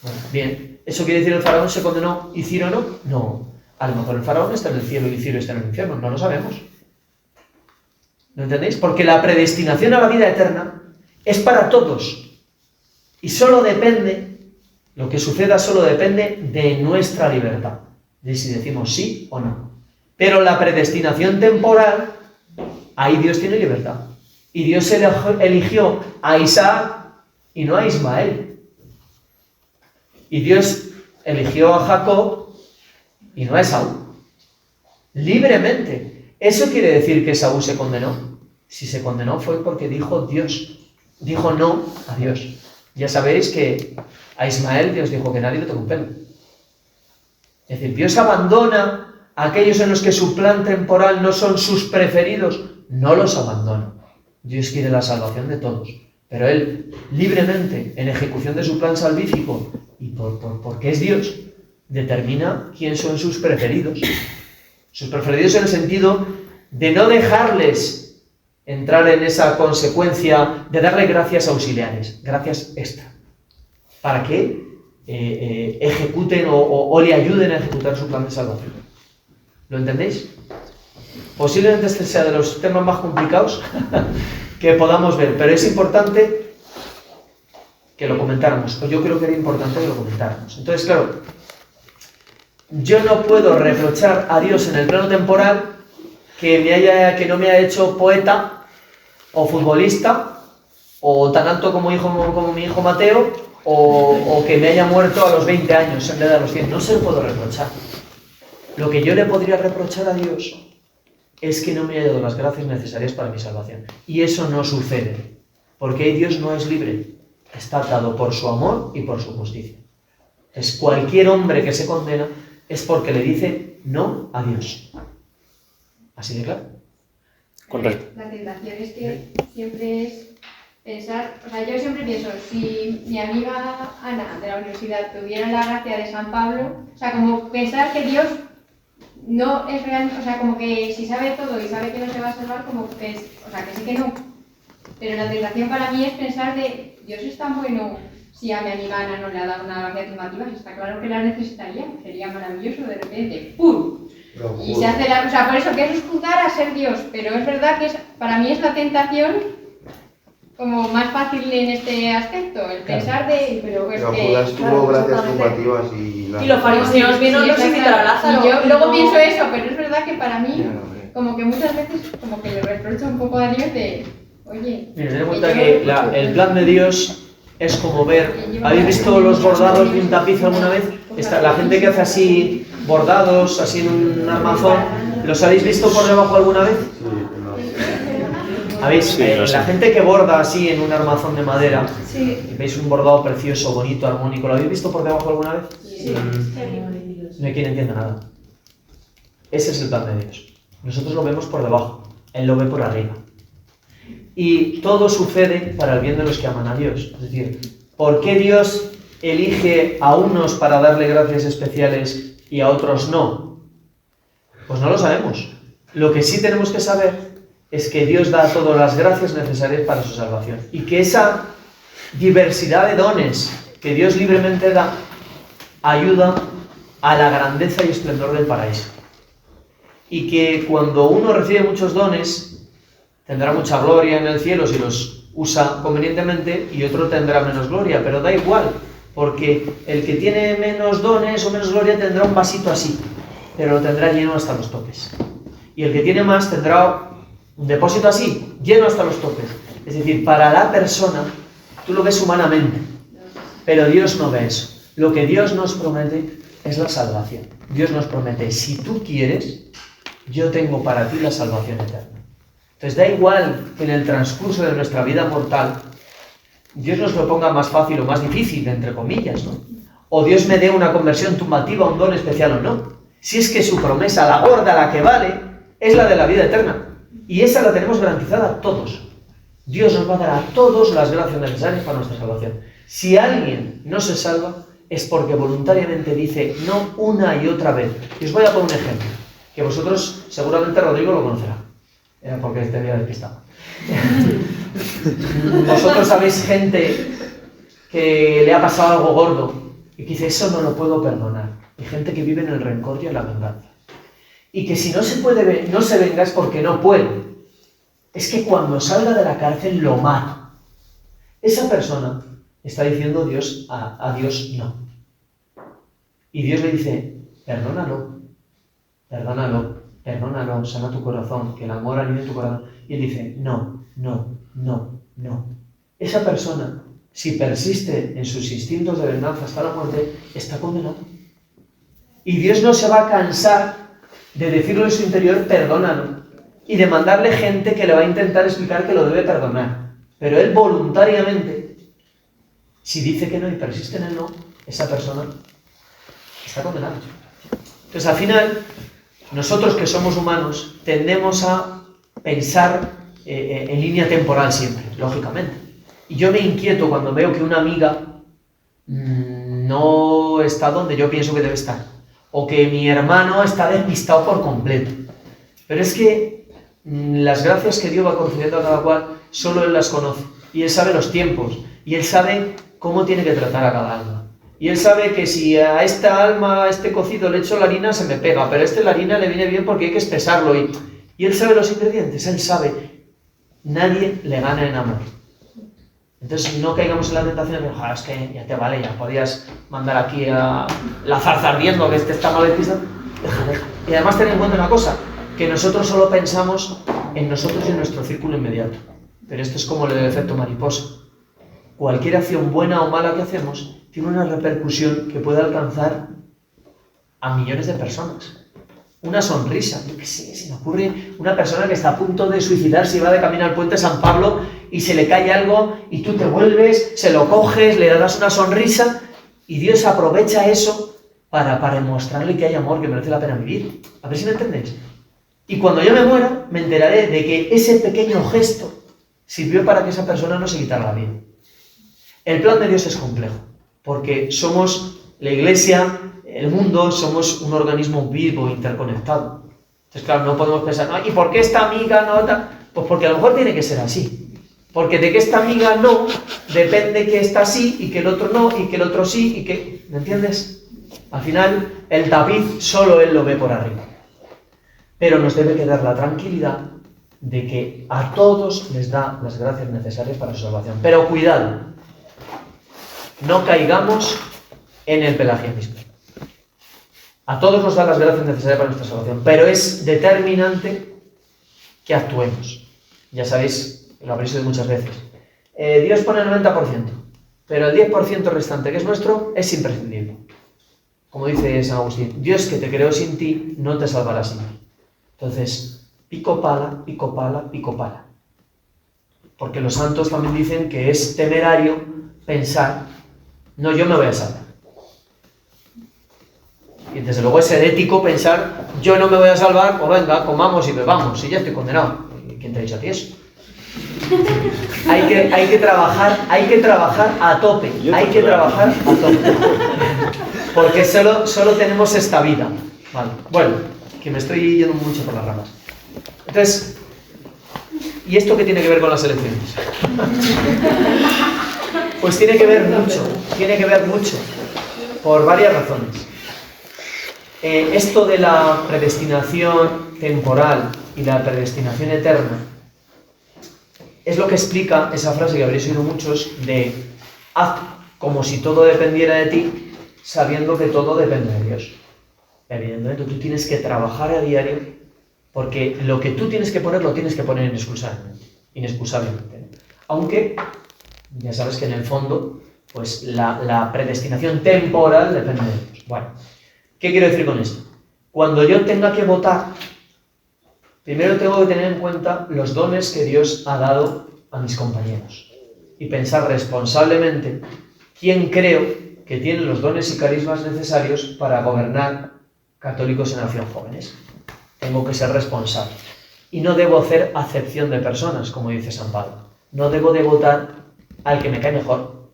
Bueno, bien, ¿eso quiere decir el faraón se condenó y Ciro no? No. A lo mejor el faraón está en el cielo y Ciro está en el infierno. No lo sabemos. ¿No entendéis? Porque la predestinación a la vida eterna es para todos. Y solo depende, lo que suceda solo depende de nuestra libertad. De si decimos sí o no. Pero la predestinación temporal, ahí Dios tiene libertad. Y Dios eligió a Isaac y no a Ismael. Y Dios eligió a Jacob y no a Esaú. Libremente. ¿Eso quiere decir que Esaú se condenó? Si se condenó fue porque dijo no a Dios. Ya sabéis que a Ismael Dios dijo que nadie le toque un pelo. Es decir, Dios abandona a aquellos en los que su plan temporal no son sus preferidos. No los abandona. Dios quiere la salvación de todos. Pero Él, libremente, en ejecución de su plan salvífico, y porque es Dios, determina quién son sus preferidos. Sus preferidos en el sentido de no dejarles entrar en esa consecuencia de darle gracias auxiliares, gracias extra, para que ejecuten o le ayuden a ejecutar su plan de salvación. ¿Lo entendéis? Posiblemente este sea de los temas más complicados que podamos ver, pero es importante que lo comentáramos, o yo creo que era importante que lo comentáramos. Entonces, claro, yo no puedo reprochar a Dios en el plano temporal que no me haya hecho poeta o futbolista o tan alto como mi hijo Mateo o que me haya muerto a los 20 años en vez de a los 100. No se lo puedo reprochar. Lo que yo le podría reprochar a Dios es que no me haya dado las gracias necesarias para mi salvación. Y eso no sucede, porque Dios no es libre. Está atado por su amor y por su justicia. Es cualquier hombre que se condena es porque le dice no a Dios. ¿Así de claro? La tentación es que siempre es pensar, o sea, yo siempre pienso, si mi amiga Ana de la universidad tuviera la gracia de San Pablo, o sea, como pensar que Dios no es real, o sea, como que si sabe todo y sabe que no se va a salvar, como que es, o sea, que sí que no. Pero la tentación para mí es pensar de, Dios es tan bueno, si a mi amiga Ana no le ha dado una gracia afirmativa, está claro que la necesitaría, sería maravilloso de repente, ¡pum! Y se hace o sea, por eso que es juzgar a ser Dios, pero es verdad que para mí es la tentación como más fácil en este aspecto, el pensar de... Pero Judas tuvo gracias afirmativas y los fariseos vieron los invitaron a Lázaro. Y yo luego pienso eso, pero es verdad que para mí, como que muchas veces como que le reprocho un poco a Dios de, oye... Mira, ten en cuenta que el plan de Dios es como ver... ¿Habéis visto los bordados de un tapiz alguna vez? La gente que hace así bordados, así en un armazón, ¿los habéis visto por debajo alguna vez? ¿Habéis? La gente que borda así en un armazón de madera, veis un bordado precioso, bonito, armónico, ¿lo habéis visto por debajo alguna vez? Sí. No hay quien entienda nada. Ese es el plan de Dios. Nosotros lo vemos por debajo, Él lo ve por arriba. Y todo sucede para el bien de los que aman a Dios. Es decir, ¿por qué Dios elige a unos para darle gracias especiales y a otros no? Pues no lo sabemos. Lo que sí tenemos que saber es que Dios da todas las gracias necesarias para su salvación. Y que esa diversidad de dones que Dios libremente da ayuda a la grandeza y esplendor del paraíso. Y que cuando uno recibe muchos dones, tendrá mucha gloria en el cielo si los usa convenientemente y otro tendrá menos gloria, pero da igual, porque el que tiene menos dones o menos gloria tendrá un vasito así, pero lo tendrá lleno hasta los topes. Y el que tiene más tendrá un depósito así, lleno hasta los topes. Es decir, para la persona, tú lo ves humanamente, pero Dios no ve eso. Lo que Dios nos promete es la salvación. Dios nos promete, si tú quieres, yo tengo para ti la salvación eterna. Entonces da igual que en el transcurso de nuestra vida mortal Dios nos lo ponga más fácil o más difícil, entre comillas, ¿no? O Dios me dé una conversión tumbativa, un don especial o no. Si es que su promesa, la gorda, la que vale, es la de la vida eterna. Y esa la tenemos garantizada a todos. Dios nos va a dar a todos las gracias necesarias para nuestra salvación. Si alguien no se salva, es porque voluntariamente dice no una y otra vez. Y os voy a poner un ejemplo, que vosotros, seguramente Rodrigo lo conocerá. Era porque este día despistado. Vosotros sabéis gente que le ha pasado algo gordo y que dice, eso no lo puedo perdonar. Y gente que vive en el rencor y en la venganza. Y que si no se puede, no se venga es porque no puede. Es que cuando salga de la cárcel lo mata. Esa persona está diciendo a Dios no. Y Dios le dice, perdónalo, perdónalo, perdónalo, sana tu corazón, que el amor anide tu corazón. Y él dice, no, no, no, no. Esa persona, si persiste en sus instintos de venganza hasta la muerte, está condenado. Y Dios no se va a cansar de decirlo en su interior, perdónalo, y de mandarle gente que le va a intentar explicar que lo debe perdonar. Pero él voluntariamente, si dice que no y persiste en el no, esa persona está condenada. Entonces, al final, nosotros que somos humanos, tendemos a pensar en línea temporal siempre, lógicamente. Y yo me inquieto cuando veo que una amiga no está donde yo pienso que debe estar. O que mi hermano está despistado por completo. Pero es que las gracias que Dios va concediendo a cada cual, solo Él las conoce. Y Él sabe los tiempos. Y Él sabe cómo tiene que tratar a cada alma. Y Él sabe que si a esta alma, a este cocido le echo la harina, se me pega. Pero a la harina le viene bien porque hay que espesarlo. Y Él sabe los ingredientes. Él sabe. Nadie le gana en amor. Entonces no caigamos en la tentación de es que ya te vale, ya podías mandar aquí a la zarza ardiendo, que este está mal despistado. Déjale. Y además tened en cuenta una cosa, que nosotros solo pensamos en nosotros y en nuestro círculo inmediato. Pero esto es como el efecto mariposa. Cualquier acción buena o mala que hacemos tiene una repercusión que puede alcanzar a millones de personas. Una sonrisa, yo qué sé, se me ocurre una persona que está a punto de suicidarse y va de camino al puente San Pablo y se le cae algo y tú te vuelves, se lo coges, le das una sonrisa y Dios aprovecha eso para demostrarle que hay amor, que merece la pena vivir. A ver si me entendéis. Y cuando yo me muera, me enteraré de que ese pequeño gesto sirvió para que esa persona no se quitara la vida. El plan de Dios es complejo, porque somos la Iglesia, el mundo, somos un organismo vivo, interconectado. Entonces, claro, no podemos pensar, no, ¿y por qué esta amiga no? Pues porque a lo mejor tiene que ser así. Porque de que esta amiga no, depende que esta sí, y que el otro no, y que el otro sí, y que... ¿Me entiendes? Al final, el tapiz solo Él lo ve por arriba. Pero nos debe quedar la tranquilidad de que a todos les da las gracias necesarias para su salvación. Pero cuidado, no caigamos en el pelagianismo. A todos nos da las gracias necesarias para nuestra salvación, pero es determinante que actuemos. Ya sabéis, lo habréis oído muchas veces. Dios pone el 90%, pero el 10% restante que es nuestro es imprescindible. Como dice San Agustín, Dios que te creó sin ti no te salvará sin mí. Entonces, pico pala, pico pala, pico pala. Porque los santos también dicen que es temerario pensar, no, yo me voy a salvar. Y desde luego es herético pensar, yo no me voy a salvar, pues venga, comamos y bebamos, y ya estoy condenado. ¿Quién te ha dicho a ti eso? Hay que trabajar a tope, porque solo tenemos esta vida. Vale. Bueno, que me estoy yendo mucho por las ramas. Entonces, ¿y esto qué tiene que ver con las elecciones? Pues tiene que ver mucho, por varias razones. Esto de la predestinación temporal y la predestinación eterna es lo que explica esa frase que habréis oído muchos de haz como si todo dependiera de ti, sabiendo que todo depende de Dios. Evidentemente tú tienes que trabajar a diario, porque lo que tú tienes que poner, lo tienes que poner inexcusablemente. Aunque, ya sabes que en el fondo, pues la predestinación temporal depende de Dios. Bueno, ¿qué quiero decir con esto? Cuando yo tenga que votar, primero tengo que tener en cuenta los dones que Dios ha dado a mis compañeros y pensar responsablemente quién creo que tiene los dones y carismas necesarios para gobernar Católicos en Acción Jóvenes. Tengo que ser responsable. Y no debo hacer acepción de personas, como dice San Pablo. No debo de votar al que me cae mejor,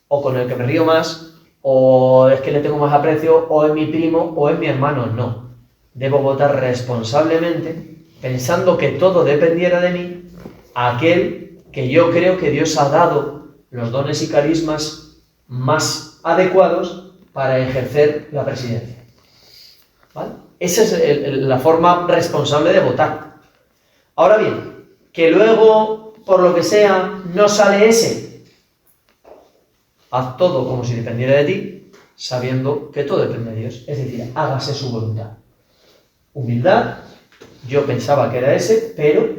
o con el que me río más, o es que le tengo más aprecio, o es mi primo, o es mi hermano. No. Debo votar responsablemente, pensando que todo dependiera de mí, a aquel que yo creo que Dios ha dado los dones y carismas más adecuados para ejercer la presidencia. ¿Vale? Esa es la forma responsable de votar. Ahora bien, que luego, por lo que sea, no sale ese. Haz todo como si dependiera de ti, sabiendo que todo depende de Dios. Es decir, hágase su voluntad. Humildad, yo pensaba que era ese, pero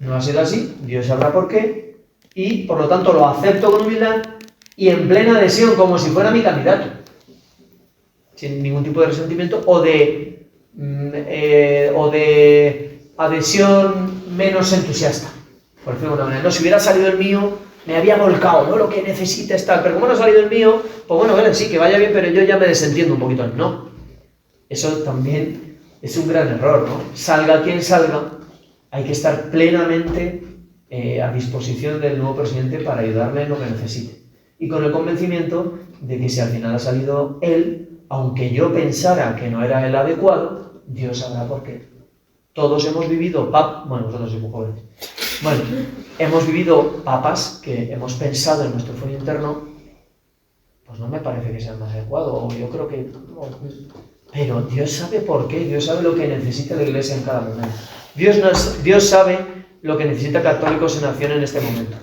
no ha sido así, Dios sabrá por qué, y por lo tanto lo acepto con humildad y en plena adhesión, como si fuera mi candidato, sin ningún tipo de resentimiento o de adhesión menos entusiasta, por decirlo de alguna manera. No, si hubiera salido el mío, me había volcado, ¿no? Lo que necesita es tal, pero como no ha salido el mío, pues bueno, vale, sí, que vaya bien, pero yo ya me desentiendo un poquito. No, eso también es un gran error, ¿no? Salga quien salga, hay que estar plenamente a disposición del nuevo presidente para ayudarle en lo que necesite. Y con el convencimiento de que si al final ha salido él, aunque yo pensara que no era el adecuado, Dios sabrá por qué. Todos hemos vivido, bueno, vosotros sois muy jóvenes, bueno, hemos vivido papas que hemos pensado en nuestro fuero interno, pues no me parece que sea el más adecuado, o yo creo que... Pero Dios sabe por qué, Dios sabe lo que necesita la Iglesia en cada momento. Dios sabe lo que necesita Católicos en Acción en este momento.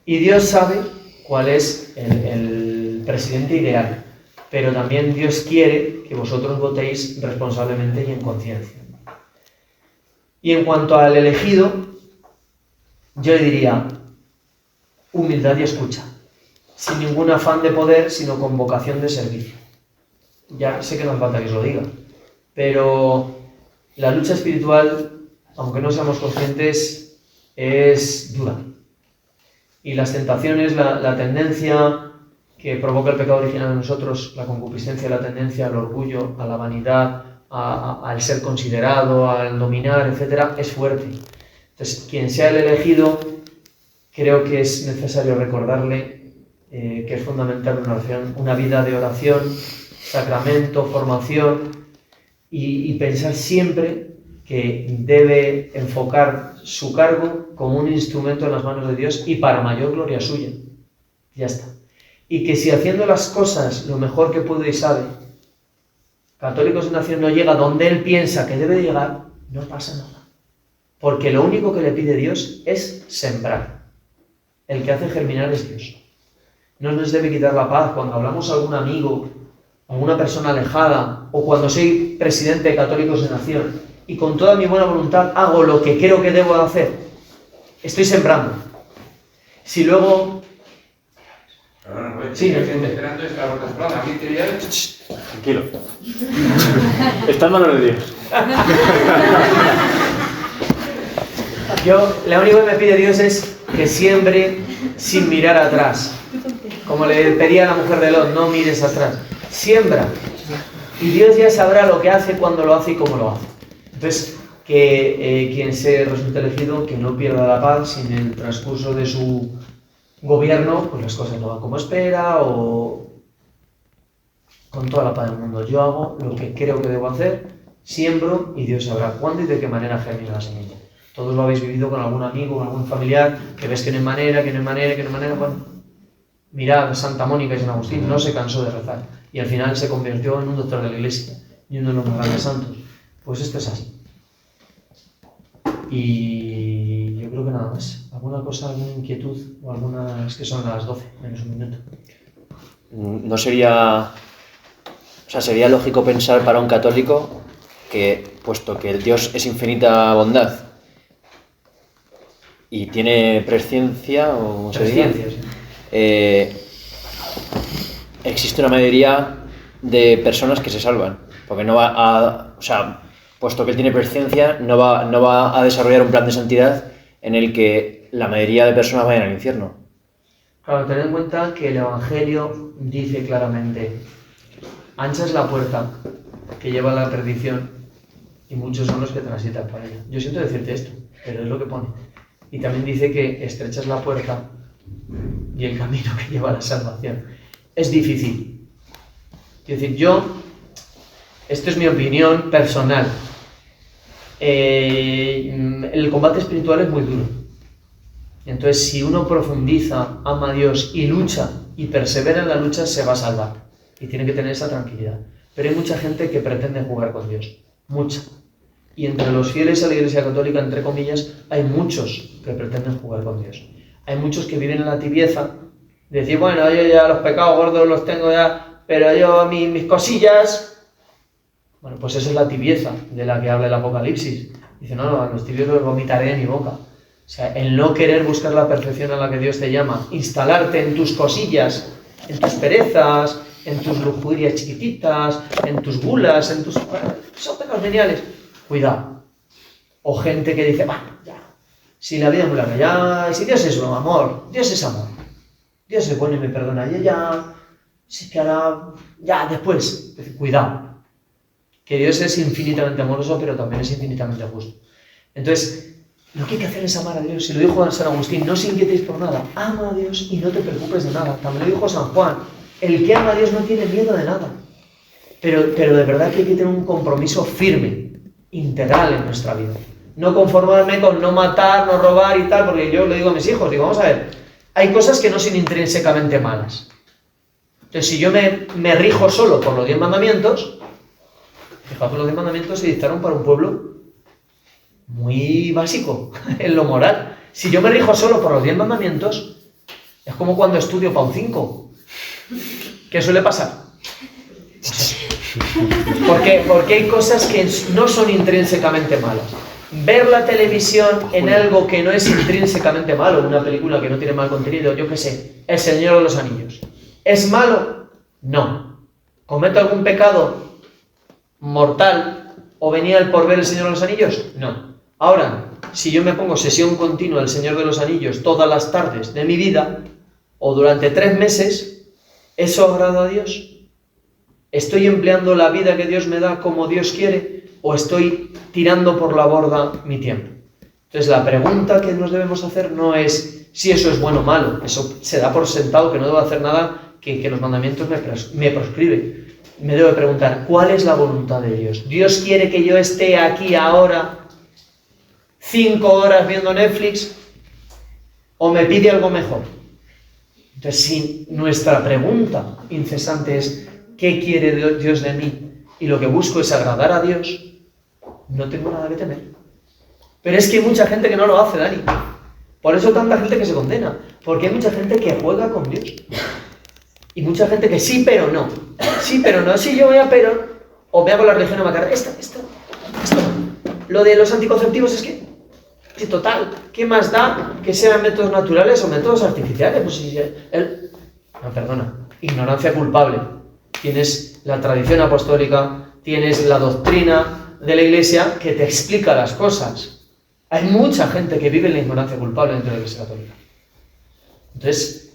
Y Dios sabe cuál es el presidente ideal. Pero también Dios quiere que vosotros votéis responsablemente y en conciencia. Y en cuanto al elegido, yo le diría humildad y escucha. Sin ningún afán de poder, sino con vocación de servicio. Ya sé que no hace falta que os lo diga, pero la lucha espiritual, aunque no seamos conscientes, es dura. Y las tentaciones, la tendencia que provoca el pecado original en nosotros, la concupiscencia, la tendencia al orgullo, a la vanidad, al ser considerado, al dominar, etc., es fuerte. Entonces, quien sea el elegido, creo que es necesario recordarle que es fundamental una vida de oración, sacramento, formación, y pensar siempre que debe enfocar su cargo como un instrumento en las manos de Dios y para mayor gloria suya. Ya está. Y que si haciendo las cosas lo mejor que puede y sabe, Católicos en Acción no llega donde él piensa que debe llegar, no pasa nada. Porque lo único que le pide Dios es sembrar. El que hace germinar es Dios. No nos debe quitar la paz cuando hablamos a algún amigo, a alguna persona alejada, o cuando soy presidente de Católicos en Acción y con toda mi buena voluntad hago lo que creo que debo hacer. Estoy sembrando. Si luego... Perdona, sí, estoy esperando esta vuelta soplada. ¿A mí te diré? Tranquilo. Está en manos de Dios. Lo único que me pide Dios es que siembre sin mirar atrás. Como le pedía a la mujer de Lot, no mires atrás. Siembra. Y Dios ya sabrá lo que hace, cuándo lo hace y cómo lo hace. Entonces, que quien se resulte elegido, que no pierda la paz si en el transcurso de su gobierno, pues las cosas no van como espera o con toda la paz del mundo. Yo hago lo que creo que debo hacer, siembro y Dios sabrá cuándo y de qué manera germina la semilla. Todos lo habéis vivido con algún amigo, con algún familiar, que ves que no hay manera, bueno, mirad, Santa Mónica y San Agustín no se cansó de rezar y al final se convirtió en un doctor de la Iglesia y uno de los más grandes santos. Pues esto es así. Y yo creo que nada. nada más. ¿Alguna cosa, alguna inquietud? O alguna... Es que son las 12, menos un minuto. No sería... O sea, sería lógico pensar para un católico que, puesto que el Dios es infinita bondad y tiene presciencia, o como se diga, existe una mayoría de personas que se salvan, porque no va a... O sea, puesto que él tiene presciencia, no va a desarrollar un plan de santidad en el que la mayoría de personas vayan al infierno. Claro, tened en cuenta que el Evangelio dice claramente: ancha es la puerta que lleva a la perdición y muchos son los que transitan por ella. Yo siento decirte esto, pero es lo que pone. Y también dice que estrecha es la puerta y el camino que lleva a la salvación. Es difícil. Quiero decir, esto es mi opinión personal. El combate espiritual es muy duro. Entonces, si uno profundiza, ama a Dios y lucha y persevera en la lucha, se va a salvar. Y tiene que tener esa tranquilidad. Pero hay mucha gente que pretende jugar con Dios. Mucha. Y entre los fieles a la Iglesia Católica, entre comillas, hay muchos que pretenden jugar con Dios. Hay muchos que viven en la tibieza. De decir, bueno, yo ya los pecados gordos los tengo ya, pero yo mis cosillas... Bueno, pues esa es la tibieza de la que habla el Apocalipsis. Dice, no, a los tibios los vomitaré de mi boca. O sea, el no querer buscar la perfección a la que Dios te llama, instalarte en tus cosillas, en tus perezas, en tus lujurias chiquititas, en tus gulas, en tus... Son pecados geniales. Cuidado. O gente que dice, bueno, ya, si la vida es muy larga, ya, si Dios es amor, Dios es amor. Dios es bueno y me perdona. Y ya, si que ahora, ya, después. Cuidado. Que Dios es infinitamente amoroso, pero también es infinitamente justo. Entonces, lo que hay que hacer es amar a Dios. Si lo dijo San Agustín, no os inquietéis por nada. Ama a Dios y no te preocupes de nada. También lo dijo San Juan. El que ama a Dios no tiene miedo de nada. Pero de verdad que hay que tener un compromiso firme, integral en nuestra vida. No conformarme con no matar, no robar y tal, porque yo le digo a mis hijos, digo, vamos a ver, hay cosas que no son intrínsecamente malas. Entonces, si yo me rijo solo por los 10 mandamientos, fijaos que los 10 mandamientos se dictaron para un pueblo muy básico en lo moral. Si yo me rijo solo por los 10 mandamientos, es como cuando estudio para un 5. ¿Qué suele pasar? Porque hay cosas que no son intrínsecamente malas. Ver la televisión en algo que no es intrínsecamente malo, una película que no tiene mal contenido, yo qué sé, El Señor de los Anillos. ¿Es malo? No. ¿Cometo algún pecado mortal o venial por ver El Señor de los Anillos? No. Ahora, si yo me pongo sesión continua del Señor de los Anillos todas las tardes de mi vida o durante 3 meses, ¿eso agrada a Dios? ¿Estoy empleando la vida que Dios me da como Dios quiere o estoy tirando por la borda mi tiempo? Entonces la pregunta que nos debemos hacer no es si eso es bueno o malo. Eso se da por sentado que no debo hacer nada que los mandamientos me proscriben. Me debo preguntar, ¿cuál es la voluntad de Dios? ¿Dios quiere que yo esté aquí ahora 5 horas viendo Netflix o me pide algo mejor? Entonces, si nuestra pregunta incesante es ¿qué quiere Dios de mí? Y lo que busco es agradar a Dios, no tengo nada que temer. Pero es que hay mucha gente que no lo hace, Dani. Por eso tanta gente que se condena. Porque hay mucha gente que juega con Dios. Y mucha gente que sí, pero no. Sí, pero no. Sí, yo voy a pero... O me hago la religión a matar. Esto. Lo de los anticonceptivos es que... Sí, total. ¿Qué más da que sean métodos naturales o métodos artificiales? Pues si no, perdona. Ignorancia culpable. Tienes la tradición apostólica, tienes la doctrina de la Iglesia que te explica las cosas. Hay mucha gente que vive en la ignorancia culpable dentro de la Iglesia Católica. Entonces,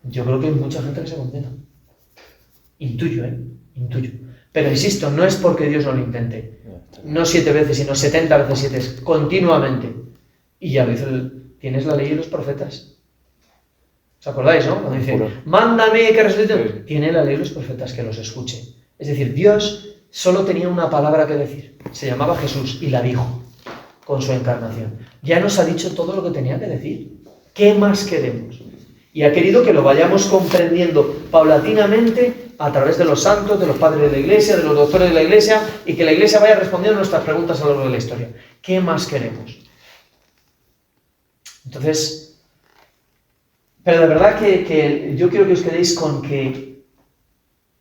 yo creo que hay mucha gente que se condena. Intuyo. Pero insisto, no es porque Dios no lo intente. No 7 veces, sino 70 veces 7, continuamente. Y a veces tienes la ley y los profetas. ¿Os acordáis, no? Cuando dice, mándame que resucite. Tiene la ley y los profetas que los escuche. Es decir, Dios solo tenía una palabra que decir. Se llamaba Jesús y la dijo con su encarnación. Ya nos ha dicho todo lo que tenía que decir. ¿Qué más queremos? Y ha querido que lo vayamos comprendiendo paulatinamente a través de los santos, de los padres de la Iglesia, de los doctores de la Iglesia, y que la Iglesia vaya respondiendo a nuestras preguntas a lo largo de la historia. ¿Qué más queremos? Entonces, pero de verdad que yo quiero que os quedéis con que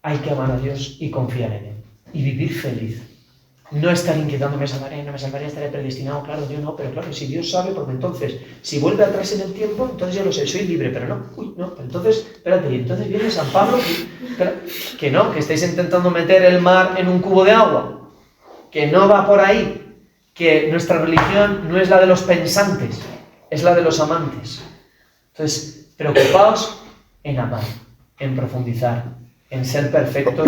hay que amar a Dios y confiar en Él y vivir feliz. No estar inquietando, me salvaré, no me salvaré, estaré predestinado, claro, yo no, pero claro, si Dios sabe, porque entonces, si vuelve atrás en el tiempo, entonces yo lo sé, soy libre, pero no, pero entonces, espérate, y entonces viene San Pablo, que no, que estáis intentando meter el mar en un cubo de agua, que no va por ahí, que nuestra religión no es la de los pensantes, es la de los amantes. Entonces, preocupaos en amar, en profundizar, en ser perfectos,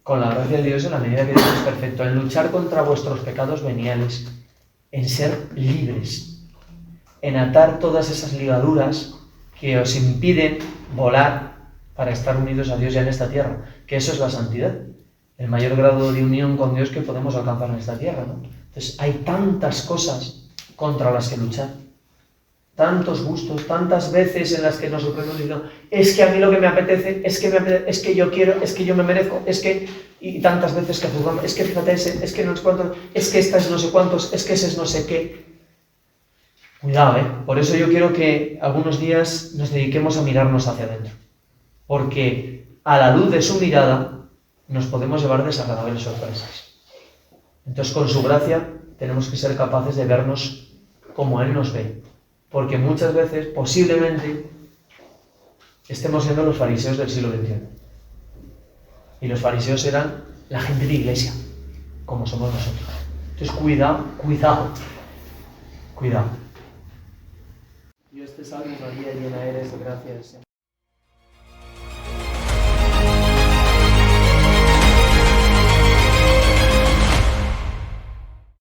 con la gracia de Dios en la medida que Dios es perfecto, en luchar contra vuestros pecados veniales, en ser libres, en atar todas esas ligaduras que os impiden volar para estar unidos a Dios ya en esta tierra, que eso es la santidad, el mayor grado de unión con Dios que podemos alcanzar en esta tierra, ¿no? Entonces hay tantas cosas contra las que luchar, tantos gustos, tantas veces en las que nos sorprendemos diciendo, es que a mí lo que me apetece, es que yo quiero, es que yo me merezco, es que, y tantas veces que juzgamos, es que fíjate ese, es que no sé cuántos, es que esta es no sé cuántos, es que ese es no sé qué. Cuidado, por eso yo quiero que algunos días nos dediquemos a mirarnos hacia adentro, porque a la luz de su mirada nos podemos llevar desagradables sorpresas. Entonces, con su gracia, tenemos que ser capaces de vernos como Él nos ve. Porque muchas veces, posiblemente, estemos siendo los fariseos del siglo XXI. Y los fariseos eran la gente de iglesia, como somos nosotros. Entonces, cuidado. Dios te salve María, llena eres de gracia,